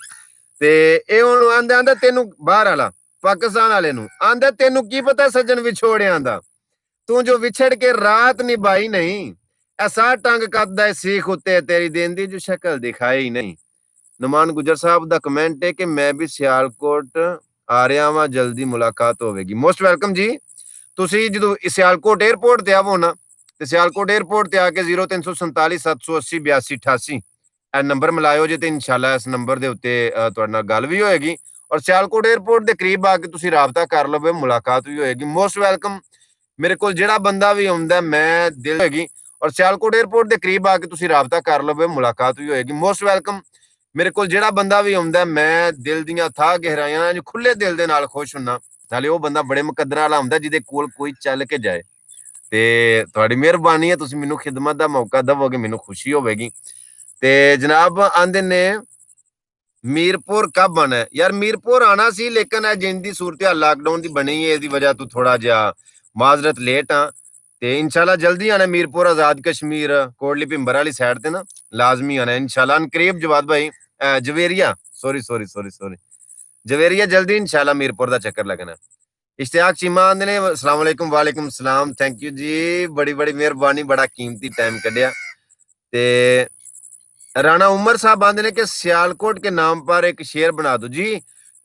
ਤੇ ਇਹ ਹੁਣ ਆਂਦਾ ਤੈਨੂੰ ਬਾਹਰ ਵਾਲਾ ਪਾਕਿਸਤਾਨ ਵਾਲੇ ਨੂੰ ਆਂਦਾ ਤੈਨੂੰ ਕੀ ਪਤਾ ਸੱਜਣ ਵਿਛੋੜਿਆਂ ਦਾ, ਤੂੰ ਜੋ ਵਿਛੜ ਕੇ ਰਾਤ ਨਿਭਾਈ ਨਹੀਂ, ਐਸਾ ਟੰਗ ਕੱਦਾ ਸੀਖ ਉੱਤੇ ਤੇਰੀ ਦੇਣ ਦੀ ਜੋ ਸ਼ਕਲ ਦਿਖਾਈ ਨਹੀਂ। ਨੁਮਾਨ ਗੁਜਰ ਸਾਹਿਬ ਦਾ ਕਮੈਂਟ ਹੈ ਕਿ ਮੈਂ ਵੀ ਸਿਆਲਕੋਟ ਆ ਰਿਹਾ ਵਾਂ, ਜਲਦੀ ਮੁਲਾਕਾਤ ਹੋਵੇਗੀ। ਮੋਸਟ ਵੈਲਕਮ ਜੀ। ਤੁਸੀਂ ਜਦੋਂ ਸਿਆਲਕੋਟ 에ਅਰਪੋਰਟ ਤੇ ਆਵੋ ਨਾ, ਤੇ ਸਿਆਲਕੋਟ 에ਅਰਪੋਰਟ ਤੇ ਆ ਕੇ 0347 780 82 88 ਇਹ ਨੰਬਰ ਮਿਲਾਇਓ ਜੇ, ਤੇ ਇਨਸ਼ਾਅੱਲਾ ਇਸ ਨੰਬਰ ਦੇ ਉੱਤੇ ਤੁਹਾਡੇ ਨਾਲ ਗੱਲ ਵੀ ਹੋਏਗੀ, ਔਰ ਸਿਆਲਕੋਟ 에ਅਰਪੋਰਟ ਦੇ ਕਰੀਬ ਆ ਕੇ ਤੁਸੀਂ ਰਾਬਤਾ ਕਰ ਲਵੇ, ਮੁਲਾਕਾਤ ਵੀ ਹੋਏਗੀ। Most welcome. ਮੇਰੇ ਕੋਲ ਜਿਹੜਾ ਬੰਦਾ ਵੀ ਆਉਂਦਾ ਮੈਂ ਦਿਲ ਹੋਏਗੀ, ਔਰ ਸਿਆਲਕੋਟ 에ਅਰਪੋਰਟ ਦੇ ਕਰੀਬ ਆ ਕੇ ਤੁਸੀਂ ਰਾਬਤਾ ਕਰ ਲਵੇ, ਮੁਲਾਕਾਤ ਵੀ ਹੋਏਗੀ। Most welcome. ਮੇਰੇ ਕੋਲ ਜਿਹੜਾ ਬੰਦਾ ਵੀ ਆਉਂਦਾ ਮੈਂ ਦਿਲ ਦੀਆਂ ਥਾਂ ਗਹਿਰਾਈਆਂ ਨਾਲ ਖੁੱਲੇ ਦਿਲ ਦੇ ਨਾਲ ਖੁਸ਼ ਹੁੰਨਾ। ਨਾਲੇ ਉਹ ਬੰਦਾ ਬੜੇ ਮੁਕੱਦਰਾਂ ਵਾਲਾ ਹੁੰਦਾ ਜਿਹਦੇ ਕੋਲ ਕੋਈ ਚੱਲ ਕੇ ਜਾਏ। ਤੇ ਤੁਹਾਡੀ ਮਿਹਰਬਾਨੀ ਹੈ, ਤੁਸੀਂ ਮੈਨੂੰ ਖਿਦਮਤ ਦਾ ਮੌਕਾ ਦੇਵੋਗੇ, ਮੈਨੂੰ ਖੁਸ਼ੀ ਹੋਵੇਗੀ। ਤੇ ਜਨਾਬ ਆਂਦੇ ਨੇ ਮੀਰਪੁਰ ਕਬ ਆਣਾ ਹੈ? ਯਾਰ ਮੀਰਪੁਰ ਆਣਾ ਸੀ, ਲੇਕਿਨ ਜਿੰਨ ਦੀ ਸੂਰਤ ਲਾਕਡਾਊਨ ਦੀ ਬਣੀ ਹੈ, ਇਹਦੀ ਵਜ੍ਹਾ ਤੋਂ ਥੋੜਾ ਜਿਹਾ ਮਾਜ਼ਰਤ ਲੇਟ ਆ। ਤੇ ਇਨਸ਼ਾਅੱਲਾ ਜਲਦੀ ਆਣਾ ਮੀਰਪੁਰ, ਆਜ਼ਾਦ ਕਸ਼ਮੀਰ, ਕੋਟਲੀ ਭਿੰਬਰ ਵਾਲੀ ਸਾਈਡ ਤੇ ਨਾ ਲਾਜ਼ਮੀ ਆਣਾ ਇਨਸ਼ਾਅੱਲਾ। ਅਨਕਰੀਬ ਜਵਾਦ ਭਾਈ ਜਵੇਰੀਆ, ਸੋਰੀ ਜਵੇਰੀਆ, ਜਲਦੀ ਇਨਸ਼ਾਅੱਲਾ ਮੀਰਪੁਰ ਦਾ ਚੱਕਰ ਲੱਗਣਾ। इश्तियाक चीमा आंदे ने अस्सलाम वालेकुम। वालेकुम सलाम, थैंक यू जी, बड़ी बड़ी मेहरबानी, बड़ा कीमती टाइम कढ़िया। ते राणा उमर साहब आंदे ने कि सियालकोट के नाम पर एक शेर बना दो जी।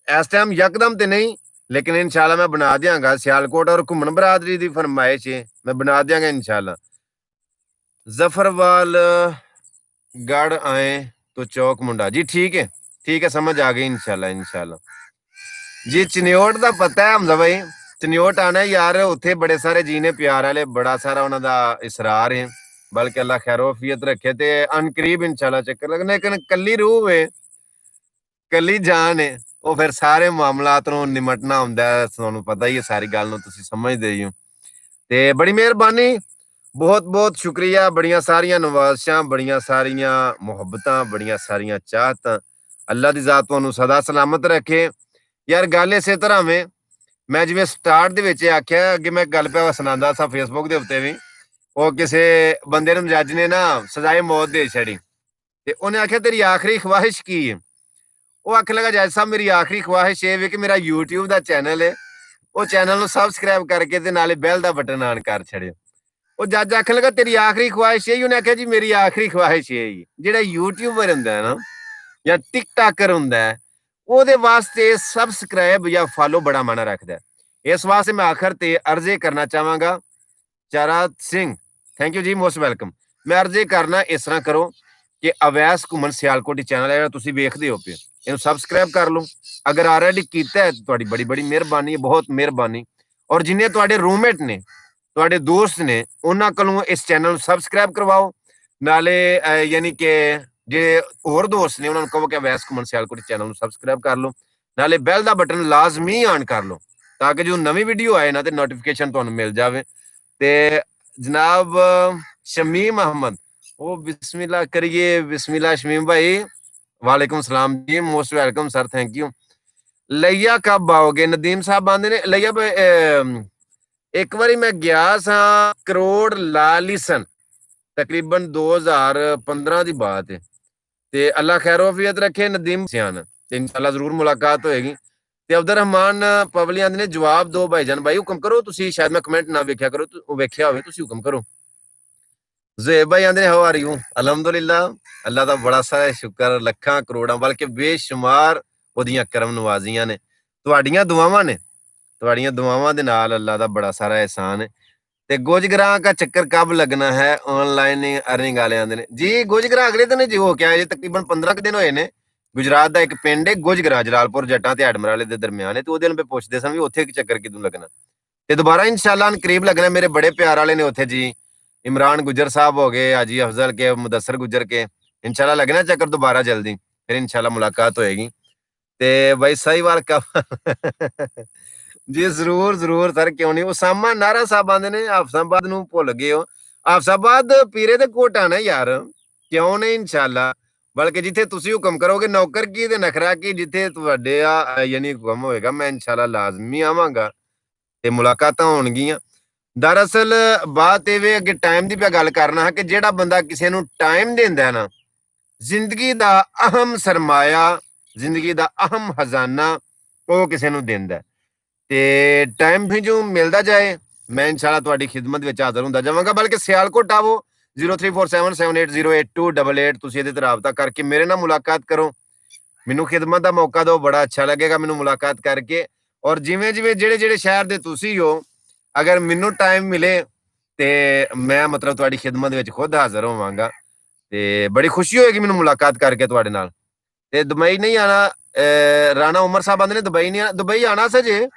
इस टाइम यकदम ते नहीं, लेकिन इंशाल्लाह मैं बना दियांगा। सियालकोट और घुमन बरादरी दी फरमाइश है, मैं बना दियांगा इंशाल्लाह। जफरवाल गढ़ आए तो चौक मुंडा जी, ठीक है, समझ आ गई इंशाल्लाह जी। चनियोट का पता है हमजा भाई, चनियोट आना यार, उत्थे बड़े सारे जी ने प्यार वाले, बड़ा सारा उन्हां दा इसरार है, बल्कि अल्लाह खैरोफियत रखे। ते अनकरीब इंशाल्लाह चक्कर लगना। लेकिन कली रूह है, कली जान है, वो फिर सारे मामलात नूं निमटना हुंदा है। तुहानूं पता ही है, सारी गल नूं तुसीं समझदे ही हो। ते बड़ी मेहरबानी, बहुत बहुत शुक्रिया, बड़ियां सारियां नवाज़शां, बड़ियां सारियां मुहब्बतां, बड़ियां सारियां चाहतां। अल्लाह दी ज़ात तुहानूं सदा सलामत रखे। यार गल इसे तरह में, मैं जिवें स्टार्ट दे विच आख्या, अगे मैं गल पिया सुणांदा सा फेसबुक दे उत्ते भी, वो किसे बंदे नूं जज ने ना सजाए मौत दे छड़ी, ते उहने आख्या तेरी आखिरी ख्वाहिश की है? वो आखन लगा जज साहब मेरी आखिरी ख्वाहिश ये है कि मेरा यूट्यूब दा चैनल है, वो चैनल नूं सबसक्राइब करके ते नाले बैल दा बटन ऑन कर छड़ियो। वो जज आखन लगा तेरी आखिरी ख्वाहिश यही? उन्हें आख्या जी मेरी आखिरी ख्वाहिश यही है, जेड़ा यूट्यूबर हुंदा है ना या टिकटाकर हुंदा है, ਉਹਦੇ ਵਾਸਤੇ ਸਬਸਕ੍ਰਾਈਬ ਜਾਂ ਫਾਲੋ ਬੜਾ ਮਾਣਾ ਰੱਖਦਾ ਹੈ। ਇਸ ਵਾਸਤੇ ਮੈਂ ਆਖਰ ਤੇ ਅਰਜ਼ੇ ਕਰਨਾ ਚਾਹਾਂਗਾ, ਚਰਾਤ ਸਿੰਘ ਥੈਂਕ ਯੂ ਜੀ, ਮੋਸਟ ਵੈਲਕਮ। ਮੈਂ ਅਰਜ਼ੇ ਕਰਨਾ ਇਸ ਤਰ੍ਹਾਂ ਕਰੋ ਕਿ ਅਵੈਸ ਘੁੰਮਣ ਸਿਆਲਕੋਟੀ ਚੈਨਲ ਹੈ ਜਿਹੜਾ ਤੁਸੀਂ ਵੇਖਦੇ ਹੋ ਪਿਓ, ਇਹਨੂੰ ਸਬਸਕ੍ਰਾਈਬ ਕਰ ਲਓ। ਅਗਰ ਆਲਰੇਡੀ ਕੀਤਾ ਹੈ ਤੁਹਾਡੀ ਬੜੀ ਬੜੀ ਮਿਹਰਬਾਨੀ ਹੈ, ਬਹੁਤ ਮਿਹਰਬਾਨੀ। ਔਰ ਜਿੰਨੇ ਤੁਹਾਡੇ ਰੂਮਮੇਟ ਨੇ, ਤੁਹਾਡੇ ਦੋਸਤ ਨੇ, ਉਹਨਾਂ ਕੋਲੋਂ ਇਸ ਚੈਨਲ ਨੂੰ ਸਬਸਕ੍ਰਾਈਬ ਕਰਵਾਓ। ਨਾਲੇ ਯਾਨੀ ਕਿ जे होर दोस्त ने उन्होंने कहो कि वैस घुमन सियालकोट चैनल सबसक्राइब कर लो, नाले बैल का बटन लाजमी ऑन कर लो, ताकि जो नवी वीडियो आए ना तो नोटिफिकेशन तुहानू मिल जाए। ते जनाब शमीम अहमद, वो बिस्मिल्लाह करिए, बिस्मिल्लाह शमीम भाई, वालेकुम सलाम जी, most welcome sir, thank you. लैया कब आओगे? नदीम साहब आंदे ने लैया एक बारी मैं गया सा करोड़ लालिसन, तकरीबन 2015 की बात है। ਤੇ ਅੱਲਾ ਖੈਰੋਫੀਅਤ ਰੱਖੇ ਨਦੀਮ ਸਿਆਨ, ਤੇ ਇਨਸ਼ਾਅੱਲਾ ਜ਼ਰੂਰ ਮੁਲਾਕਾਤ ਹੋਏਗੀ। ਤੇ ਅਬਦੁਰ ਰਹਿਮਾਨ ਪਵਲੀ ਆਂਦੇ ਨੇ ਜਵਾਬ ਦੋ ਭਾਈਜਾਨ ਭਾਈ, ਹੁਕਮ ਕਰੋ। ਤੁਸੀਂ ਸ਼ਾਇਦ ਮੈਂ ਕਮੈਂਟ ਨਾ ਵੇਖਿਆ ਕਰੋ, ਉਹ ਵੇਖਿਆ ਹੋਵੇ, ਤੁਸੀਂ ਹੁਕਮ ਕਰੋ। ਜ਼ੁਹੈਬ ਭਾਈ ਆਂਦੇ ਨੇ ਹਾਊ ਆਰ ਯੂ? ਅਲਹਮਦੁਲਿਲਾ, ਅੱਲਾ ਦਾ ਬੜਾ ਸਾਰਾ ਸ਼ੁਕਰ, ਲੱਖਾਂ ਕਰੋੜਾਂ ਬਲਕਿ ਬੇਸ਼ੁਮਾਰ ਉਹਦੀਆਂ ਕਰਮ ਨਵਾਜ਼ੀਆਂ ਨੇ, ਤੁਹਾਡੀਆਂ ਦੁਆਵਾਂ ਦੇ ਨਾਲ ਅੱਲਾ ਦਾ ਬੜਾ ਸਾਰਾ ਇਹਸਾਨ ਹੈ। ਤੇ ਗੁਜਗਰਾਂ ਦਾ ਚੱਕਰ ਕਬ लगना है? ऑनलाइन अर्निंग वाले आंदे ने जी। गुजगरा अगले दिन जी हो के आए, तकरीबन 15 दिन होए ने। गुजरात ਦਾ ਇੱਕ ਪਿੰਡ ਹੈ ਗੁਜਗਰਾ, ਜਲਾਲਪੁਰ ਜੱਟਾਂ ਤੇ ਐਡਮਰਾਲੇ ਦੇ ਦਰਮਿਆਨ ਹੈ। ਤੇ ਉਹਦੇ ਨੂੰ ਪੁੱਛਦੇ ਸਨ ਵੀ ਉੱਥੇ ਕੀ ਚੱਕਰ ਕਿਦੋਂ ਲੱਗਣਾ, ਤੇ ਦੁਬਾਰਾ ਇਨਸ਼ਾਅੱਲਾ ਕਰੀਬ ਲੱਗਣਾ। ਮੇਰੇ ਬੜੇ ਪਿਆਰ ਵਾਲੇ ਨੇ ਉੱਥੇ ਜੀ, इमरान गुजर साहब हो गए, हाजी अफजल के, मुदस्सर गुजर के, इंशाल्लाह लगना चक्कर दोबारा जल्दी, फिर इंशाल्लाह मुलाकात होएगी। ते भाई साहिवाल का जी जरूर जरूर सर, क्यों नहीं। उसामा नारा साहब आंदे ने हाफसाबाद नूं भुल गए हो, हाफसाबाद पीरे दे कोट आना यार, क्यों नहीं इंशाल्लाह। बल्कि जिथे तुसी हुक्म करोगे, नौकर की ते नखरा की, जिथे तुहाडे यानी हुक्म होएगा, मैं इंशाल्लाह लाजमी आवांगा ते मुलाकातां होणगियां। ਦਰਅਸਲ ਬਾਤ ਇਹ ਵੇ, ਅੱਗੇ ਟਾਈਮ ਦੀ ਪਿਆ ਗੱਲ ਕਰਨਾ ਹੈ ਕਿ ਜਿਹੜਾ ਬੰਦਾ ਕਿਸੇ ਨੂੰ ਟਾਈਮ ਦਿੰਦਾ ਨਾ, ਜ਼ਿੰਦਗੀ ਦਾ ਅਹਿਮ ਸਰਮਾਇਆ, ਜ਼ਿੰਦਗੀ ਦਾ ਅਹਿਮ ਖਜ਼ਾਨਾ ਉਹ ਕਿਸੇ ਨੂੰ ਦਿੰਦਾ। ਤੇ ਟਾਈਮ ਵੀ ਜੋ ਮਿਲਦਾ ਜਾਏ, ਮੈਂ ਇਨਸ਼ਾਅੱਲਾ ਤੁਹਾਡੀ ਖਿਦਮਤ ਵਿੱਚ ਹਾਜ਼ਰ ਹੁੰਦਾ ਜਾਵਾਂਗਾ। ਬਲਕਿ ਸਿਆਲਕੋਟ ਆਵੋ, 0347780888 ਤੁਸੀਂ ਇਹਦੇ ਤੇ ਰਾਬਤਾ ਕਰਕੇ ਮੇਰੇ ਨਾਲ ਮੁਲਾਕਾਤ ਕਰੋ, ਮੈਨੂੰ ਖਿਦਮਤ ਦਾ ਮੌਕਾ ਦਿਓ, ਬੜਾ ਅੱਛਾ ਲੱਗੇਗਾ ਮੈਨੂੰ ਮੁਲਾਕਾਤ ਕਰਕੇ। ਔਰ ਜਿਵੇਂ ਜਿਵੇਂ ਜਿਹੜੇ ਜਿਹੜੇ ਸ਼ਹਿਰ ਦੇ ਤੁਸੀਂ ਹੋ, ਅਗਰ ਮੈਨੂੰ ਟਾਈਮ ਮਿਲੇ ਤੇ ਮੈਂ ਮਤਲਬ ਤੁਹਾਡੀ ਖਿਦਮਤ ਵਿੱਚ ਖੁਦ ਹਾਜ਼ਰ ਹੋਵਾਂਗਾ ਤੇ ਬੜੀ ਖੁਸ਼ੀ ਹੋਏਗੀ ਮੈਨੂੰ ਮੁਲਾਕਾਤ ਕਰਕੇ ਤੁਹਾਡੇ ਨਾਲ। ਤੇ ਦੁਬਈ ਨਹੀਂ ਆਣਾ, ਰਾਣਾ ਉਮਰ ਸਾਹਿਬ ਆਂਦੇ ਨੇ ਦੁਬਈ ਨਹੀਂ ਆਣਾ, ਦੁਬਈ ਆਣਾ ਸਜੇ।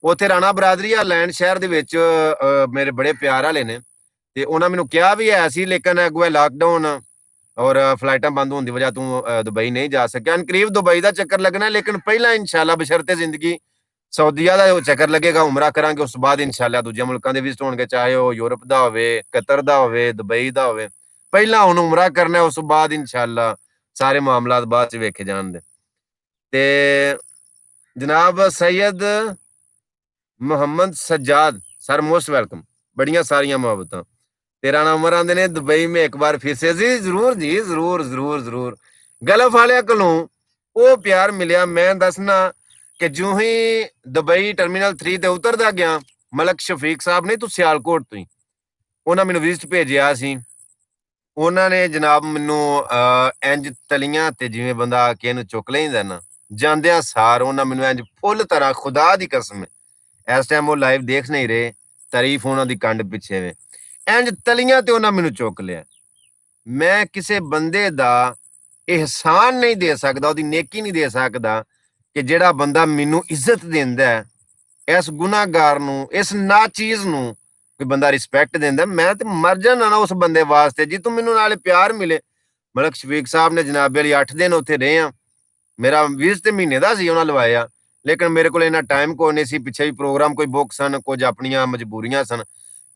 ਉੱਥੇ ਰਾਣਾ ਬਰਾਦਰੀ ਲੈਂਡ ਸ਼ਹਿਰ ਦੇ ਵਿੱਚ ਮੇਰੇ ਬੜੇ ਪਿਆਰ ਵਾਲੇ ਨੇ ਤੇ ਉਹਨਾਂ ਮੈਨੂੰ ਕਿਹਾ ਵੀ ਹੈ ਸੀ, ਲੇਕਿਨ ਅੱਗੋਂ ਲਾਕਡਾਊਨ ਔਰ ਫਲਾਈਟਾਂ ਬੰਦ ਹੋਣ ਦੀ ਵਜ੍ਹਾ ਤੋਂ ਦੁਬਈ ਨਹੀਂ ਜਾ ਸਕਿਆ। ਅਨਕਰੀਬ ਦੁਬਈ ਦਾ ਚੱਕਰ ਲੱਗਣਾ, ਲੇਕਿਨ ਪਹਿਲਾਂ ਇਨਸ਼ਾਅੱਲਾ ਬਸ਼ਰਤੇ ਜ਼ਿੰਦਗੀ ਸਾਊਦੀਆ ਦਾ ਚੱਕਰ ਲੱਗੇਗਾ, ਉਮਰਾ ਕਰਾਂਗੇ। ਉਸ ਤੋਂ ਬਾਅਦ ਇਨਸ਼ਾਅੱਲਾ ਦੂਜੇ ਮੁਲਕਾਂ ਦੇ ਵਿਜ਼ਿਟ ਹੋਣਗੇ, ਚਾਹੇ ਉਹ ਯੂਰਪ ਦਾ ਹੋਵੇ, ਕਤਰ ਦਾ ਹੋਵੇ, ਦੁਬਈ ਦਾ ਹੋਵੇ। ਪਹਿਲਾਂ ਹੁਣ ਉਮਰਾ ਕਰਨਾ, ਉਸ ਤੋਂ ਬਾਅਦ ਇਨਸ਼ਾਅੱਲਾ ਸਾਰੇ ਮਾਮਲਾਤ ਬਾਅਦ ਚ ਵੇਖੇ ਜਾਣਗੇ। ਤੇ ਜਨਾਬ Syed Mohammad Sajjad sir most welcome, बड़िया सारिया मोहब्बत। तेरा नाम उमर आंदे ने दुबई में एक बार फिर से जी जरूर जरूर जरूर। गल्फ वाले कोलों वो प्यार मिलिया, मैं दसना कि जो ही दुबई टर्मिनल 3 ते उतरदा गया, मलक शफीक साहब ने तू सियालकोट तो ही उन्होंने मैनू विजिट भेजिया सी। उन्होंने जनाब मैनू इंज तलियां ते जिवें बंदा के नू चुक लैंदा ना, ਜਾਂਦਿਆਂ ਸਾਰ ਉਹਨਾਂ ਮੈਨੂੰ ਇੰਜ ਫੁੱਲ ਤਰ੍ਹਾਂ ਖੁਦਾ ਦੀ ਕਸਮ ਹੈ, ਇਸ ਟਾਈਮ ਉਹ ਲਾਈਵ ਦੇਖ ਨਹੀਂ ਰਹੇ, ਤਾਰੀਫ ਉਹਨਾਂ ਦੀ ਕੰਡ ਪਿੱਛੇ ਵੇ, ਇੰਜ ਤਲੀਆਂ ਤੇ ਉਹਨਾਂ ਮੈਨੂੰ ਚੁੱਕ ਲਿਆ। ਮੈਂ ਕਿਸੇ ਬੰਦੇ ਦਾ ਇਹਸਾਨ ਨਹੀਂ ਦੇ ਸਕਦਾ, ਉਹਦੀ ਨੇਕੀ ਨਹੀਂ ਦੇ ਸਕਦਾ ਕਿ ਜਿਹੜਾ ਬੰਦਾ ਮੈਨੂੰ ਇੱਜ਼ਤ ਦਿੰਦਾ ਹੈ, ਇਸ ਗੁਨਾਹਗਾਰ ਨੂੰ, ਇਸ ਨਾਚੀਜ਼ ਨੂੰ ਕੋਈ ਬੰਦਾ ਰਿਸਪੈਕਟ ਦਿੰਦਾ, ਮੈਂ ਤੇ ਮਰ ਜਾਣਾ ਨਾ ਉਸ ਬੰਦੇ ਵਾਸਤੇ। ਜੀ ਤੂੰ ਮੈਨੂੰ ਨਾਲੇ ਪਿਆਰ ਮਿਲੇ। ਮਲਕ ਸ਼ਫੀਕ ਸਾਹਿਬ ਨੇ ਜਨਾਬੇ ਲਈ 8 ਦਿਨ ਉੱਥੇ ਰਹੇ ਆ, ਮੇਰਾ ਵੀਜ਼ ਤੇ ਮਹੀਨੇ ਦਾ ਸੀ ਉਹਨਾਂ ਲਵਾਇਆ, ਲੇਕਿਨ ਮੇਰੇ ਕੋਲ ਇੰਨਾ ਟਾਈਮ ਕੋਈ ਨਹੀਂ ਸੀ, ਪਿੱਛੇ ਵੀ ਪ੍ਰੋਗਰਾਮ ਕੋਈ ਬੁੱਕ ਸਨ, ਕੁਝ ਆਪਣੀਆਂ ਮਜਬੂਰੀਆਂ ਸਨ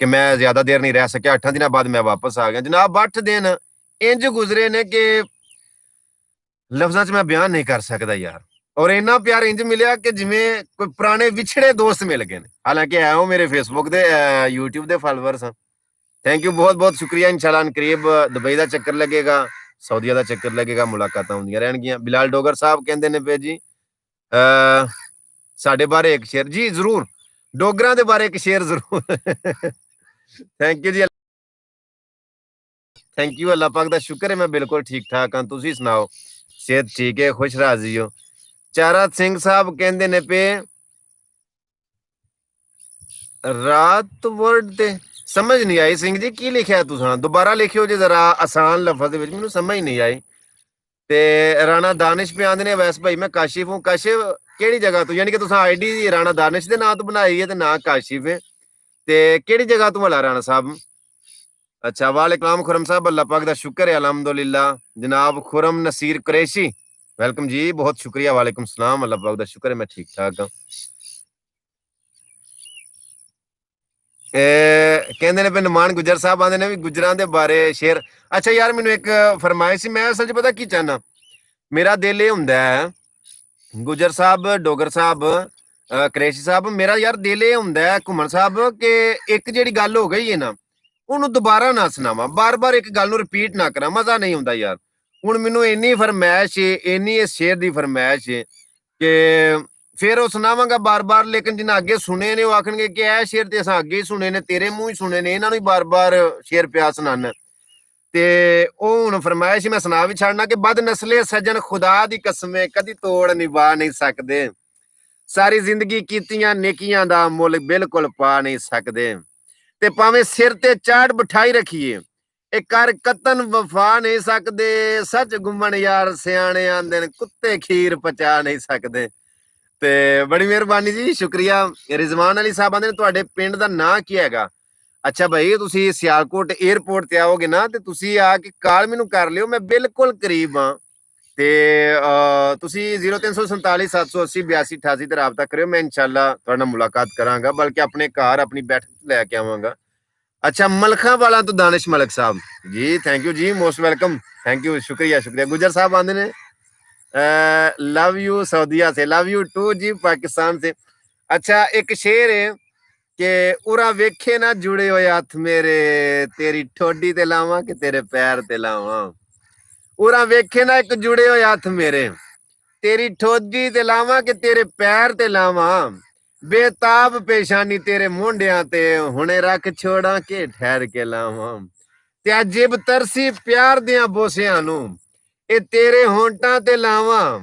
ਕਿ ਮੈਂ ਜ਼ਿਆਦਾ ਦੇਰ ਨਹੀਂ ਰਹਿ ਸਕਿਆ। 8 ਦਿਨਾਂ ਬਾਅਦ ਮੈਂ ਵਾਪਸ ਆ ਗਿਆ ਜਨਾਬ। 8 ਦਿਨ ਇੰਜ ਗੁਜ਼ਰੇ ਨੇ ਕਿ ਲਫ਼ਜ਼ਾਂ 'ਚ ਮੈਂ ਬਿਆਨ ਨਹੀਂ ਕਰ ਸਕਦਾ ਯਾਰ। ਔਰ ਇੰਨਾ ਪਿਆਰ ਇੰਜ ਮਿਲਿਆ ਕਿ ਜਿਵੇਂ ਕੋਈ ਪੁਰਾਣੇ ਵਿਛੜੇ ਦੋਸਤ ਮਿਲ ਗਏ ਨੇ। ਹਾਲਾਂਕਿ ਹੈ ਉਹ ਮੇਰੇ ਫੇਸਬੁੱਕ ਦੇ YouTube ਦੇ ਫਾਲੋਅਰਸ ਹਨ। ਥੈਂਕ ਯੂ, ਬਹੁਤ ਬਹੁਤ ਸ਼ੁਕਰੀਆ। ਇਨਸ਼ਾਅੱਲਾ ਕਰੀਬ ਦੁਬਈ ਦਾ ਚੱਕਰ ਲੱਗੇਗਾ, ਸਾਊਦੀਆ ਦਾ ਚੱਕਰ ਲੱਗੇਗਾ, ਮੁਲਾਕਾਤਾਂ ਹੁੰਦੀਆਂ ਰਹਿਣਗੀਆਂ। ਬਿਲਾਲ ਡੋਗਰ ਸਾਹਿਬ ਕਹਿੰਦੇ ਨੇ ਪਏ ਜੀ ਸਾਡੇ ਬਾਰੇ ਇੱਕ ਸ਼ੇਰ। ਜੀ ਜ਼ਰੂਰ, ਡੋਗਰਾਂ ਦੇ ਬਾਰੇ ਇੱਕ ਸ਼ੇਰ ਜ਼ਰੂਰ। ਥੈਂਕ ਯੂ ਜੀ, ਥੈਂਕ ਯੂ। ਅੱਲਾਹ ਪਾਕ ਦਾ ਸ਼ੁਕਰ ਹੈ ਮੈਂ ਬਿਲਕੁਲ ਠੀਕ ਠਾਕ ਹਾਂ, ਤੁਸੀਂ ਸੁਣਾਓ, ਸਿਹਤ ਠੀਕ ਹੈ, ਖੁਸ਼ ਰਾਜ਼ੀ ਹੋ? ਚਾਰਾ ਸਿੰਘ ਸਾਹਿਬ ਕਹਿੰਦੇ ਨੇ ਪਏ ਰਾਤ ਵਰਡ ਤੇ ਸਮਝ ਨਹੀਂ ਆਈ। ਸਿੰਘ ਜੀ ਕੀ ਲਿਖਿਆ ਤੁਸੀਂ? ਦੁਬਾਰਾ ਲਿਖਿਓ ਜੇ ਜ਼ਰਾ ਆਸਾਨ ਲਫ਼ਜ਼ ਦੇ ਵਿੱਚ, ਮੈਨੂੰ ਸਮਝ ਨਹੀਂ ਆਈ। ਤੇ ਰਾਣਾ ਦਾਨਿਸ਼ पे आंदे ने वैस भाई मैं काशिफ हूँ। काशिफ केड़ी जगह तो, यानी कि तुसा आईडी राणा दानिश दे नाम तो बनाई है ते ना काशिफ है, ते केड़ी जगह तो भला राणा साहब? अच्छा, वालेकुम खुरम साहब, अल्लाह पाक दा शुक्र है अल्हम्दुलिल्लाह। जनाब खुरम नसीर कुरैशी वेलकम जी, बहुत शुक्रिया। वालेकुम सलाम, अल्लाह पाक दा शुक्र है मैं ठीक ठाक हां। ਕਹਿੰਦੇ ਨੇ ਨਮਾਨ ਗੁਜਰ ਸਾਹਿਬ ਆਂਦੇ ਨੇ ਵੀ ਗੁਜਰਾਂ ਦੇ ਬਾਰੇ ਸ਼ੇਰ। ਅੱਛਾ ਯਾਰ, ਮੈਨੂੰ ਇੱਕ ਫਰਮਾਇਸ਼ ਸੀ, ਮੈਂ ਅਸਲ 'ਚ ਪਤਾ ਕੀ ਚਾਹਨਾ, ਮੇਰਾ ਦਿਲ ਇਹ ਹੁੰਦਾ ਹੈ ਗੁਜਰ ਸਾਹਿਬ, ਡੋਗਰ ਸਾਹਿਬ, ਕਰੇਸ਼ੀ ਸਾਹਿਬ, ਮੇਰਾ ਯਾਰ ਦਿਲ ਇਹ ਹੁੰਦਾ ਹੈ ਘੁੰਮਣ ਸਾਹਿਬ ਕਿ ਇੱਕ ਜਿਹੜੀ ਗੱਲ ਹੋ ਗਈ ਹੈ ਨਾ, ਉਹਨੂੰ ਦੁਬਾਰਾ ਨਾ ਸੁਣਾਵਾਂ, ਬਾਰ-ਬਾਰ ਇੱਕ ਗੱਲ ਨੂੰ ਰਿਪੀਟ ਨਾ ਕਰਾਂ, ਮਜ਼ਾ ਨਹੀਂ ਹੁੰਦਾ ਯਾਰ। ਹੁਣ ਮੈਨੂੰ ਇੰਨੀ ਫਰਮਾਇਸ਼ ਹੈ, ਇੰਨੀ ਇਸ ਸ਼ੇਰ ਦੀ ਫਰਮਾਇਸ਼ ਹੈ ਕਿ ਫਿਰ ਉਹ ਸੁਣਾਵਾਂਗਾ ਬਾਰ-ਬਾਰ, ਲੇਕਿਨ ਜਿਨ੍ਹਾਂ ਅੱਗੇ ਸੁਣੇ ਨੇ ਉਹ ਆਖਣਗੇ ਕਿ ਇਹ ਸ਼ੇਰ ਤੇ ਅਸਾਂ ਅੱਗੇ ਹੀ ਸੁਣੇ ਨੇ, ਤੇਰੇ ਮੂੰਹ ਹੀ ਸੁਣੇ ਨੇ, ਇਹਨਾਂ ਨੂੰ ਹੀ ਬਾਰ-ਬਾਰ ਸ਼ੇਰ ਪਿਆ ਸੁਣਾਣਾ। ਤੇ ਉਹ ਹੁਣ ਫਰਮਾਇਸ਼ ਮੈਂ ਸੁਣਾ ਵੀ ਛੱਡਣਾ ਕਿ ਬਦ ਨਸਲੇ ਸੱਜਣ ਖੁਦਾ ਦੀ ਕਸਮੇ ਕਦੀ ਤੋੜ ਨਿਭਾ ਨਹੀਂ ਸਕਦੇ, ਸਾਰੀ ਜ਼ਿੰਦਗੀ ਕੀਤੀਆਂ ਨੇਕੀਆਂ ਦਾ ਮੁੱਲ ਬਿਲਕੁਲ ਪਾ ਨਹੀਂ ਸਕਦੇ, ਤੇ ਭਾਵੇਂ ਸਿਰ ਤੇ ਚਾੜ ਬਿਠਾਈ ਰੱਖੀਏ ਇਹ ਕਰ ਕਤਨ ਵਫਾ ਨਹੀਂ ਸਕਦੇ, ਸੱਚ ਗੁੰਮਣ ਯਾਰ ਸਿਆਣੇ ਆਂਦੇ ਨੇ ਕੁੱਤੇ ਖੀਰ ਪਚਾ ਨਹੀਂ ਸਕਦੇ। ਤੇ ਬੜੀ ਮਿਹਰਬਾਨੀ ਜੀ, ਸ਼ੁਕਰੀਆ। ਰਿਜ਼ਵਾਨ ਅਲੀ ਸਾਹਿਬ ਆਂਦੇ ਨੇ ਤੁਹਾਡੇ ਪਿੰਡ ਦਾ ਨਾਂ ਕੀ ਹੈਗਾ? ਅੱਛਾ ਭਾਈ, ਤੁਸੀਂ ਸਿਆਲਕੋਟ 에ਅਰਪੋਰਟ ਤੇ ਆਓਗੇ ਨਾ ਤੇ ਤੁਸੀਂ ਆ ਕੇ ਕਾਲ ਮੈਨੂੰ ਕਰ ਲਿਓ, ਮੈਂ ਬਿਲਕੁਲ ਕਰੀਬ ਹਾਂ। ਤੇ ਤੁਸੀਂ 0347 780 82 88 ਤੇ ਰਾਬਤਾ ਕਰਿਓ, ਮੈਂ ਇਨਸ਼ਾਅੱਲਾ ਤੁਹਾਡੇ ਨਾਲ ਮੁਲਾਕਾਤ ਕਰਾਂਗਾ, ਬਲਕਿ ਆਪਣੇ ਘਰ ਆਪਣੀ ਬੈਠਕ ਲੈ ਕੇ ਆਵਾਂਗਾ। अच्छा, मलखा वाला तो दानिश मलिक साहब जी, थैंक यू जी, मोस्ट वेलकम, थैंक यू, शुक्रिया शुक्रिया। गुजर साहब आंदे ने लव यू सऊदीया से, लव यू टू जी पाकिस्तान से। अच्छा, एक शेर है ਕਿ ਉਰਾ ਵੇਖੇ ਨਾ ਜੁੜੇ ਹੋਏ ਹੱਥ ਮੇਰੇ, ਤੇਰੀ ਠੋਡੀ ਤੇ ਲਾਵਾਂ ਕਿ ਤੇਰੇ ਪੈਰ ਤੇ ਲਾਵਾਂ। ਉਰਾ ਵੇਖੇ ਨਾ ਇੱਕ ਜੁੜੇ ਹੋਏ ਹੱਥ ਮੇਰੇ, ਤੇਰੀ ਠੋਡੀ ਤੇ ਲਾਵਾਂ ਕਿ ਤੇਰੇ ਪੈਰ ਤੇ ਲਾਵਾਂ। ਬੇਤਾਬ ਪੇਸ਼ਾਨੀ ਤੇਰੇ ਮੋਢਿਆਂ ਤੇ, ਹੁਣੇ ਰੱਖ ਛੋੜਾਂ ਕੇ ਠਹਿਰ ਕੇ ਲਾਵਾਂ। ਤੇ ਅਜਿਬ ਤਰਸੀ ਪਿਆਰ ਦਿਆਂ ਬੋਸਿਆਂ ਨੂੰ, ਇਹ ਤੇਰੇ ਹੋਂਟਾਂ ਤੇ ਲਾਵਾਂ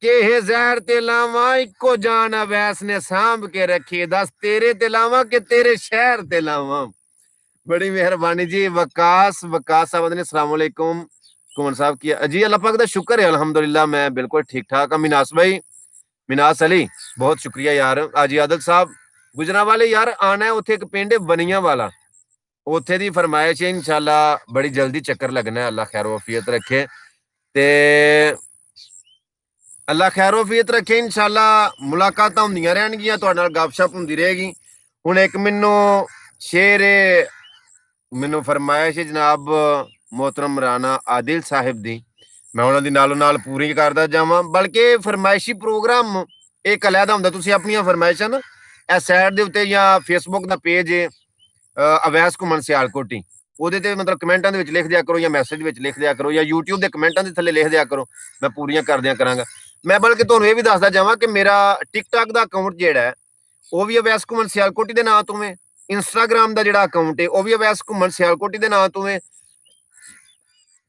ਕਿ ਇਹ ਜ਼ਹਿਰ ਤੇ ਲਾਵਾਂ। ਇੱਕੋ ਜਾਨ ਅਵੈਸ ਨੇ ਸਾਂਭ ਕੇ ਰੱਖੀ, ਦੱਸ ਤੇਰੇ ਤੇ ਲਾਵਾਂ ਕਿ ਤੇਰੇ शहर ਤੇ ਲਾਵਾਂ। बड़ी मेहरबानी जी। वकास साहब ने अस्सलाम वालेकुम। कुमर साहब की जी अल्लाह पाक दा शुक्र है, अल्हम्दुलिल्लाह मैं बिल्कुल ठीक ठाक हाँ। मिनास भाई, मिनास अली बहुत शुक्रिया यार। आजी आदल साहब गुजरांवाले यार आना है, उत्थे एक पिंड बनिया वाला, उत्थे दी फरमाइश है इंशाल्लाह बड़ी जल्दी चक्कर लगना है। अल्लाह खैर वफियत रखे ते अल्लाह खैर वफियत रखे। इंशाल्लाह मुलाकातां हुंदियां रहणगियां, तुहाडे नाल गपशप हुंदी रहेगी। हुण एक मैनू फरमाइश है जनाब मोहतरम राणा आदिल साहिब दी, मैं उन्हां दी नालों नाल पूरी करदा जावां। बल्कि फरमाइशी प्रोग्राम एक अलहदा हुंदा, तुसीं अपणियां फरमाइशां ना इस साइड दे उत्ते या फेसबुक दा पेज है अवैस घुमन सियालकोटी, ਉਹਦੇ ਤੇ ਮਤਲਬ ਕਮੈਂਟਾਂ ਦੇ ਵਿੱਚ ਲਿਖ ਦਿਆ ਕਰੋ ਜਾਂ ਮੈਸੇਜ ਵਿੱਚ ਲਿਖ ਦਿਆ ਕਰੋ ਜਾਂ YouTube ਦੇ ਕਮੈਂਟਾਂ ਦੇ ਥੱਲੇ ਲਿਖ ਦਿਆ ਕਰੋ, ਮੈਂ ਪੂਰੀਆਂ ਕਰ ਦਿਆ ਕਰਾਂਗਾ। ਮੈਂ ਬਲਕਿ ਤੁਹਾਨੂੰ ਇਹ ਵੀ ਦੱਸਦਾ ਜਾਵਾਂ ਕਿ ਮੇਰਾ TikTok ਦਾ ਅਕਾਊਂਟ ਜਿਹੜਾ ਹੈ ਉਹ ਵੀ ਅਵੈਸ ਘੁਮਨ ਸਿਆਲਕੋਟੀ ਦੇ ਨਾਂ ਤੋਂ ਹੈ। ਇੰਸਟਾਗ੍ਰਾਮ ਦਾ ਜਿਹੜਾ ਅਕਾਊਂਟ ਹੈ ਉਹ ਵੀ ਅਵੈਸ ਘੁਮਨ ਸਿਆਲਕੋਟੀ ਦੇ ਨਾਂ ਤੋਂ ਹੈ।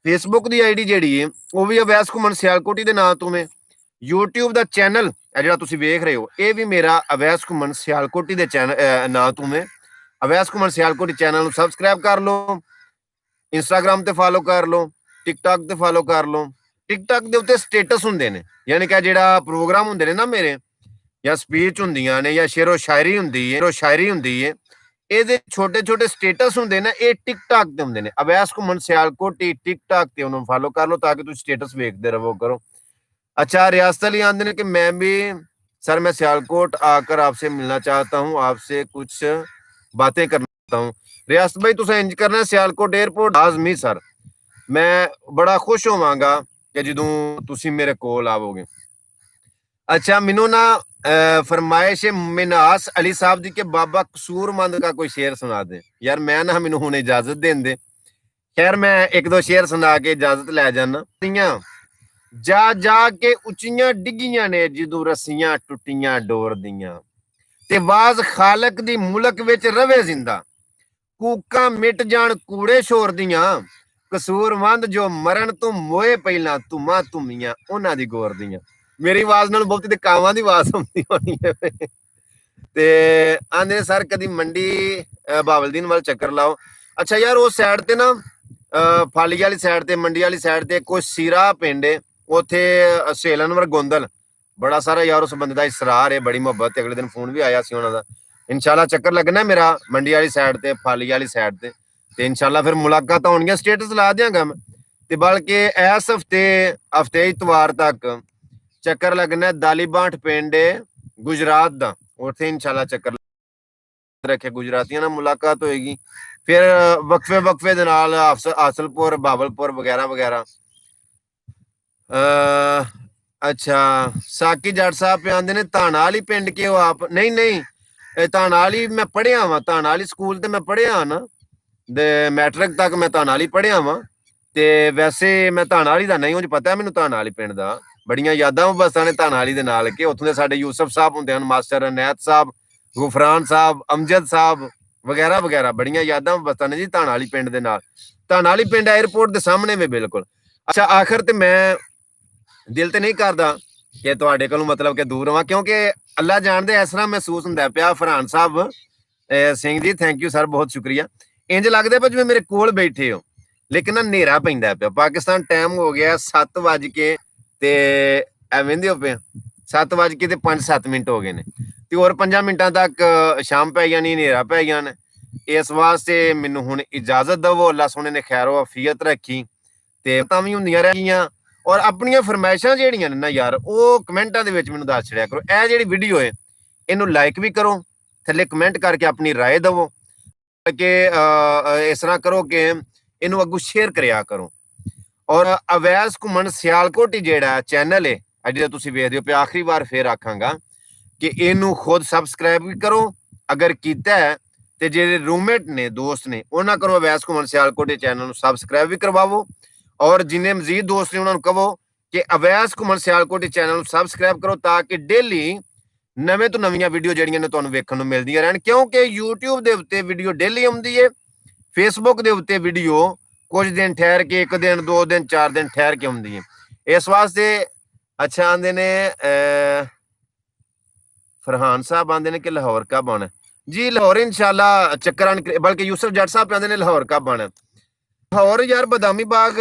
ਫੇਸਬੁੱਕ ਦੀ ਆਈਡੀ ਜਿਹੜੀ ਹੈ ਉਹ ਵੀ ਅਵੈਸ ਘੁਮਨ ਸਿਆਲਕੋਟੀ ਦੇ ਨਾਂ ਤੋਂ ਹੈ। YouTube ਦਾ ਚੈਨਲ ਹੈ ਜਿਹੜਾ ਤੁਸੀਂ ਵੇਖ ਰਹੇ ਹੋ ਇਹ ਵੀ ਮੇਰਾ ਅਵੈਸ ਘੁਮਨ ਸਿਆਲਕੋਟੀ ਦੇ ਚੈਨਲ ਨਾਂ ਤੋਂ ਹੈ। अवैस घुमन सियालकोटी चैनल सबसक्राइब कर लो, इंस्टाग्राम ते फॉलो कर लो, टिकटॉक ते फॉलो कर लो। टिकटॉक दे उत्ते स्टेटस हुंदे ने, यानी कि जेड़ा प्रोग्राम हुंदे ने ना मेरे, या स्पीच हुंदियां ने या शेरो शायरी हुंदी है, ਇਹਦੇ ਛੋਟੇ ਛੋਟੇ ਸਟੇਟਸ ਹੁੰਦੇ ਨੇ, ਇਹ ਟਿਕਟੌਕ ਤੇ ਹੁੰਦੇ ਨੇ। ਅਵੈਸ ਘੁਮਨ ਸਿਆਲਕੋਟੀ ਟਿਕਟੌਕ ਤੇ ਉਹਨੂੰ ਫॉलो ਕਰ ਲਓ ਤਾਂ ਕਿ ਤੁਸੀਂ ਸਟੇਟਸ ਵੇਖਦੇ ਰਹੋ ਕਰੋ। अच्छा रियासत अली आंदे ने कि मैं भी सर मैं सियालकोट आकर आपसे मिलना चाहता हूँ, आपसे कुछ बातें करना हूँ। रियासत भाई तुसें इंज करना, सियालकोट एयरपोर्ट लाजमी सर, मैं बड़ा खुश होवांगा कि जदों तुसीं मेरे कोल आवोगे। अच्छा मैनू ना फरमाइश है मिनास अली साहब दी कि बाबा कसूरमंद का कोई शेर सुना दे। यार मैं ना मैनू हुण इजाजत दें दे, खैर मैं एक दो शेर सुना के इजाजत लै जाना। जा जा के उचियां डिगियां ने जदों रस्सियां टुटियां डोर दियां, ते वाज खालक दी मुल्क विच रवे जिंदा, कूकां मिट जान कूड़े शोर दियां, कसूरमंद जो मरण तो मोए पहला धुमा धुमियां उन्हां दी गोर दियां। मेरी आवाज नाल बहुती ते कावां दी आवाज आउंदी होनी है। ते आंदे सर कदी मंडी बावलदीन वाल चक्कर लाओ। अच्छा यार उस साइड ते ना फाली वाली साइड ते मंडी वाली साइड ते कोई सीरा पिंड है, उत्थे सेलनवर गोंदल बड़ा सारा यार उस बंदे दा इसरार है, बड़ी मोहब्बत। अगले दिन फोन भी आया सी उन्हां दा। इंशाल्लाह चक्कर लगना मेरा मंडी वाली साइड ते फाली वाली साइड ते इंशाल्लाह फिर मुलाकात होणगियां, स्टेटस ला दियांगा मैं। ते बल्कि इस हफ्ते इतवार तक चक्कर लगना दालीबांठ पिंड गुजरात दा, उत्थे इंशाल्लाह चक्कर रखे गुजरातियां नाल मुलाकात होएगी। फिर वक्फे दे नाल हासलपुर बावलपुर वगैरह वगैरह। अच्छा साकी जट साहब पे आंदे ने धाना वाली पिंड के हो आप? नहीं धाना वाली मैं पढ़िया वा, धाना वाली स्कूल ते मैं पढ़िया ना, दे मैट्रिक तक मैं धाना वाली पढ़िया वा। ते वैसे मैं धाना वाली दा नहीं, उंज पता है मैनू धाना वाली पिंड दा, बड़ियां यादां बसां ने धाना वाली दे नाल के उत्थों दे साडे यूसुफ साहब हुंदे हन, मास्टर अनैत साहब, गुफरान साहब, अमजद साहब वगैरह वगैरह, बड़ियां यादां बसां ने जी धाना वाली पिंड दे नाल। धाना वाली पिंड एयरपोर्ट दे सामने वे बिल्कुल। अच्छा आखिर ते मैं दिल ते नहीं करदा कि तुहाडे कोलों मतलब कि दूर रवां, क्योंकि अल्लाह जाणदे इस तरह महसूस हुंदा पिया। फरहान साहब Singh ji thank you sir, बहुत शुक्रिया। इंज लगदा पिया जिवें मेरे कोल बैठे हो, लेकिन ना नेरा पैंदा पिया। पाकिस्तान टाइम हो गया 7:00 ते वेंदे हो पे 7:00 ते 5-7 मिनट हो गए ने, ते होर 5 मिनटां तक शाम पै जानी, नेरा पै जाना। इस वास्ते मैनू हुण इजाजत दवो, अल्लाह सोहणे ने खैर वफियत रखी ते तां वी हुंदियां रहियां। और अपनियां फरमाइशां जेहड़ियां ने ना यार ਉਹ ਕਮੈਂਟਾਂ ਦੇ ਵਿੱਚ ਮੈਨੂੰ ਦੱਸ ਛੜਿਆ ਕਰੋ। ਇਹ ਜਿਹੜੀ ਵੀਡੀਓ ਹੈ ਇਹਨੂੰ ਲਾਈਕ ਵੀ ਕਰੋ, ਥੱਲੇ ਕਮੈਂਟ ਕਰਕੇ ਆਪਣੀ ਰਾਏ ਦਵੋ ਕਿ ਇਸ ਤਰ੍ਹਾਂ ਕਰੋ ਕਿ ਇਹਨੂੰ ਅੱਗੋਂ ਸ਼ੇਅਰ ਕਰਿਆ ਕਰੋ। ਔਰ ਅਵੈਸ ਘੁੰਮਣ ਸਿਆਲਕੋਟੀ ਜਿਹੜਾ ਚੈਨਲ ਹੈ ਜਿਹੜਾ ਤੁਸੀਂ ਵੇਖਦੇ ਹੋ, ਆਖਰੀ ਵਾਰ ਫੇਰ ਆਖਾਂਗਾ ਕਿ ਇਹਨੂੰ ਖੁਦ ਸਬਸਕ੍ਰਾਈਬ ਵੀ ਕਰੋ, ਅਗਰ ਕੀਤਾ ਹੈ ਤੇ ਜਿਹੜੇ ਰੂਮਮੇਟ ਨੇ, ਦੋਸਤ ਨੇ, ਉਹਨਾਂ ਕਰੋ ਅਵੈਸ ਘੁੰਮਣ ਸਿਆਲਕੋਟ ਦੇ ਚੈਨਲ ਨੂੰ ਸਬਸਕ੍ਰਾਈਬ ਵੀ ਕਰਵਾਵੋ। ਔਰ ਜਿੰਨੇ ਮਜ਼ੀਦ ਦੋਸਤ ਨੇ ਉਹਨਾਂ ਨੂੰ ਕਹੋ ਕਿ ਅਵੈਸ ਘੁੰਮਣ ਸਿਆਲਕੋਟ ਦੇ ਚੈਨਲ ਨੂੰ ਸਬਸਕ੍ਰਾਈਬ ਕਰੋ, ਤਾਂ ਕਿ ਡੇਲੀ ਨਵੇਂ ਤੋਂ ਨਵੀਆਂ ਵੀਡੀਓ ਜਿਹੜੀਆਂ ਨੇ ਤੁਹਾਨੂੰ ਵੇਖਣ ਨੂੰ ਮਿਲਦੀਆਂ ਰਹਿਣ। ਕਿਉਂਕਿ YouTube ਦੇ ਉੱਤੇ ਵੀਡੀਓ ਡੇਲੀ ਆਉਂਦੀ ਹੈ, ਫੇਸਬੁੱਕ ਦੇ ਉੱਤੇ ਵੀਡੀਓ ਕੁਝ ਦਿਨ ਠਹਿਰ ਕੇ, 1 ਦਿਨ 2 ਦਿਨ 4 ਦਿਨ ਠਹਿਰ ਕੇ ਆਉਂਦੀ ਹੈ। ਇਸ ਵਾਸਤੇ ਅੱਛਾ ਆਂਦੇ ਨੇ फरहान साहब आंदे ने कि लाहौर कब आना जी? लाहौर इंशाल्लाह चक्कर, बल्कि यूसुफ जट साहब आंदे ने लाहौर कब आना? लाहौर यार बदामी बाग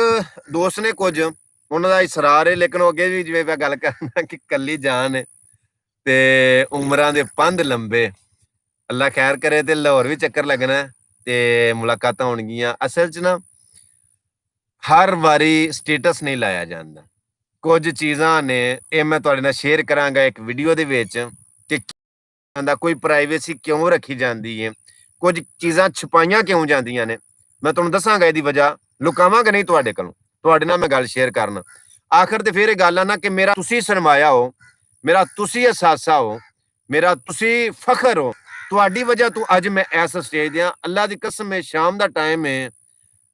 दोस्त ने कुछ उन्होंने का इसरार है, लेकिन अगे भी जिवें मैं गल करना कि कली जान है ते उमरां दे पंध लंबे, अल्लाह खैर करे ते लाहौर भी चक्कर लगना ते मुलाकातां होणगियां। असल च ना हर वारी स्टेटस नहीं लाया जाता, कुछ चीज़ां ने ये मैं तुहाडे नाल शेयर करांगा एक वीडियो दे विच कि कोई प्राइवेसी क्यों रखी जाती है, कुछ चीज़ां छुपाइयां क्यों जांदियां ने। मैं तुहानूं दसांगा इहदी वजह, लुकावांगा नहीं तुहाडे कोलों, तुहाडे नाल मैं गल शेयर करना। आखिर ते फिर गल आ ना कि मेरा तुसी सरमाया हो, मेरा तुसी असासा हो, मेरा तुसी फखर हो। तुहाडी वजह तो अज मैं इस स्टेज ते हां। अल्लाह दी कसम है, शाम दा टाइम है,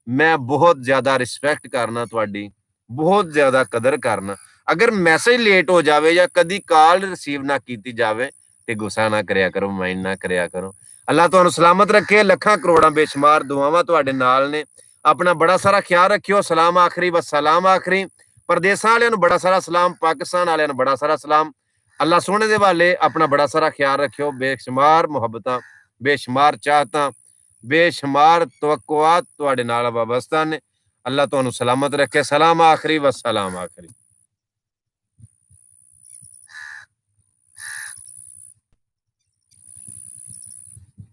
मैं बहुत ज्यादा रिस्पैक्ट करना तुहाडी, बहुत ज्यादा कदर करना। अगर मैसेज लेट हो जाए या कदी कॉल रिसीव ना की जाए तो गुस्सा ना करया करो, माइंड ना करया करो। अल्लाह तुहानू सलामत रखे, लखां करोड़ां बेशुमार दुआवां तुहाडे नाल ने। अपना बड़ा सारा ख्याल रखियो। सलाम आखिरी व सलाम आखिरी। परदेसां वालियां नू बड़ा सारा सलाम, पाकिस्तान वालियां नू बड़ा सारा सलाम। अल्लाह सोहणे दे वाले अपना बड़ा सारा ख्याल रखियो। बेशुमार मुहब्बतां, बेशुमार चाहतां, बेशुमार तवक्कुआत तुहाडे नाल वाबस्ता ने। अल्लाह तुहानू सलामत रखे। सलाम आखिरी व सलाम आखिरी।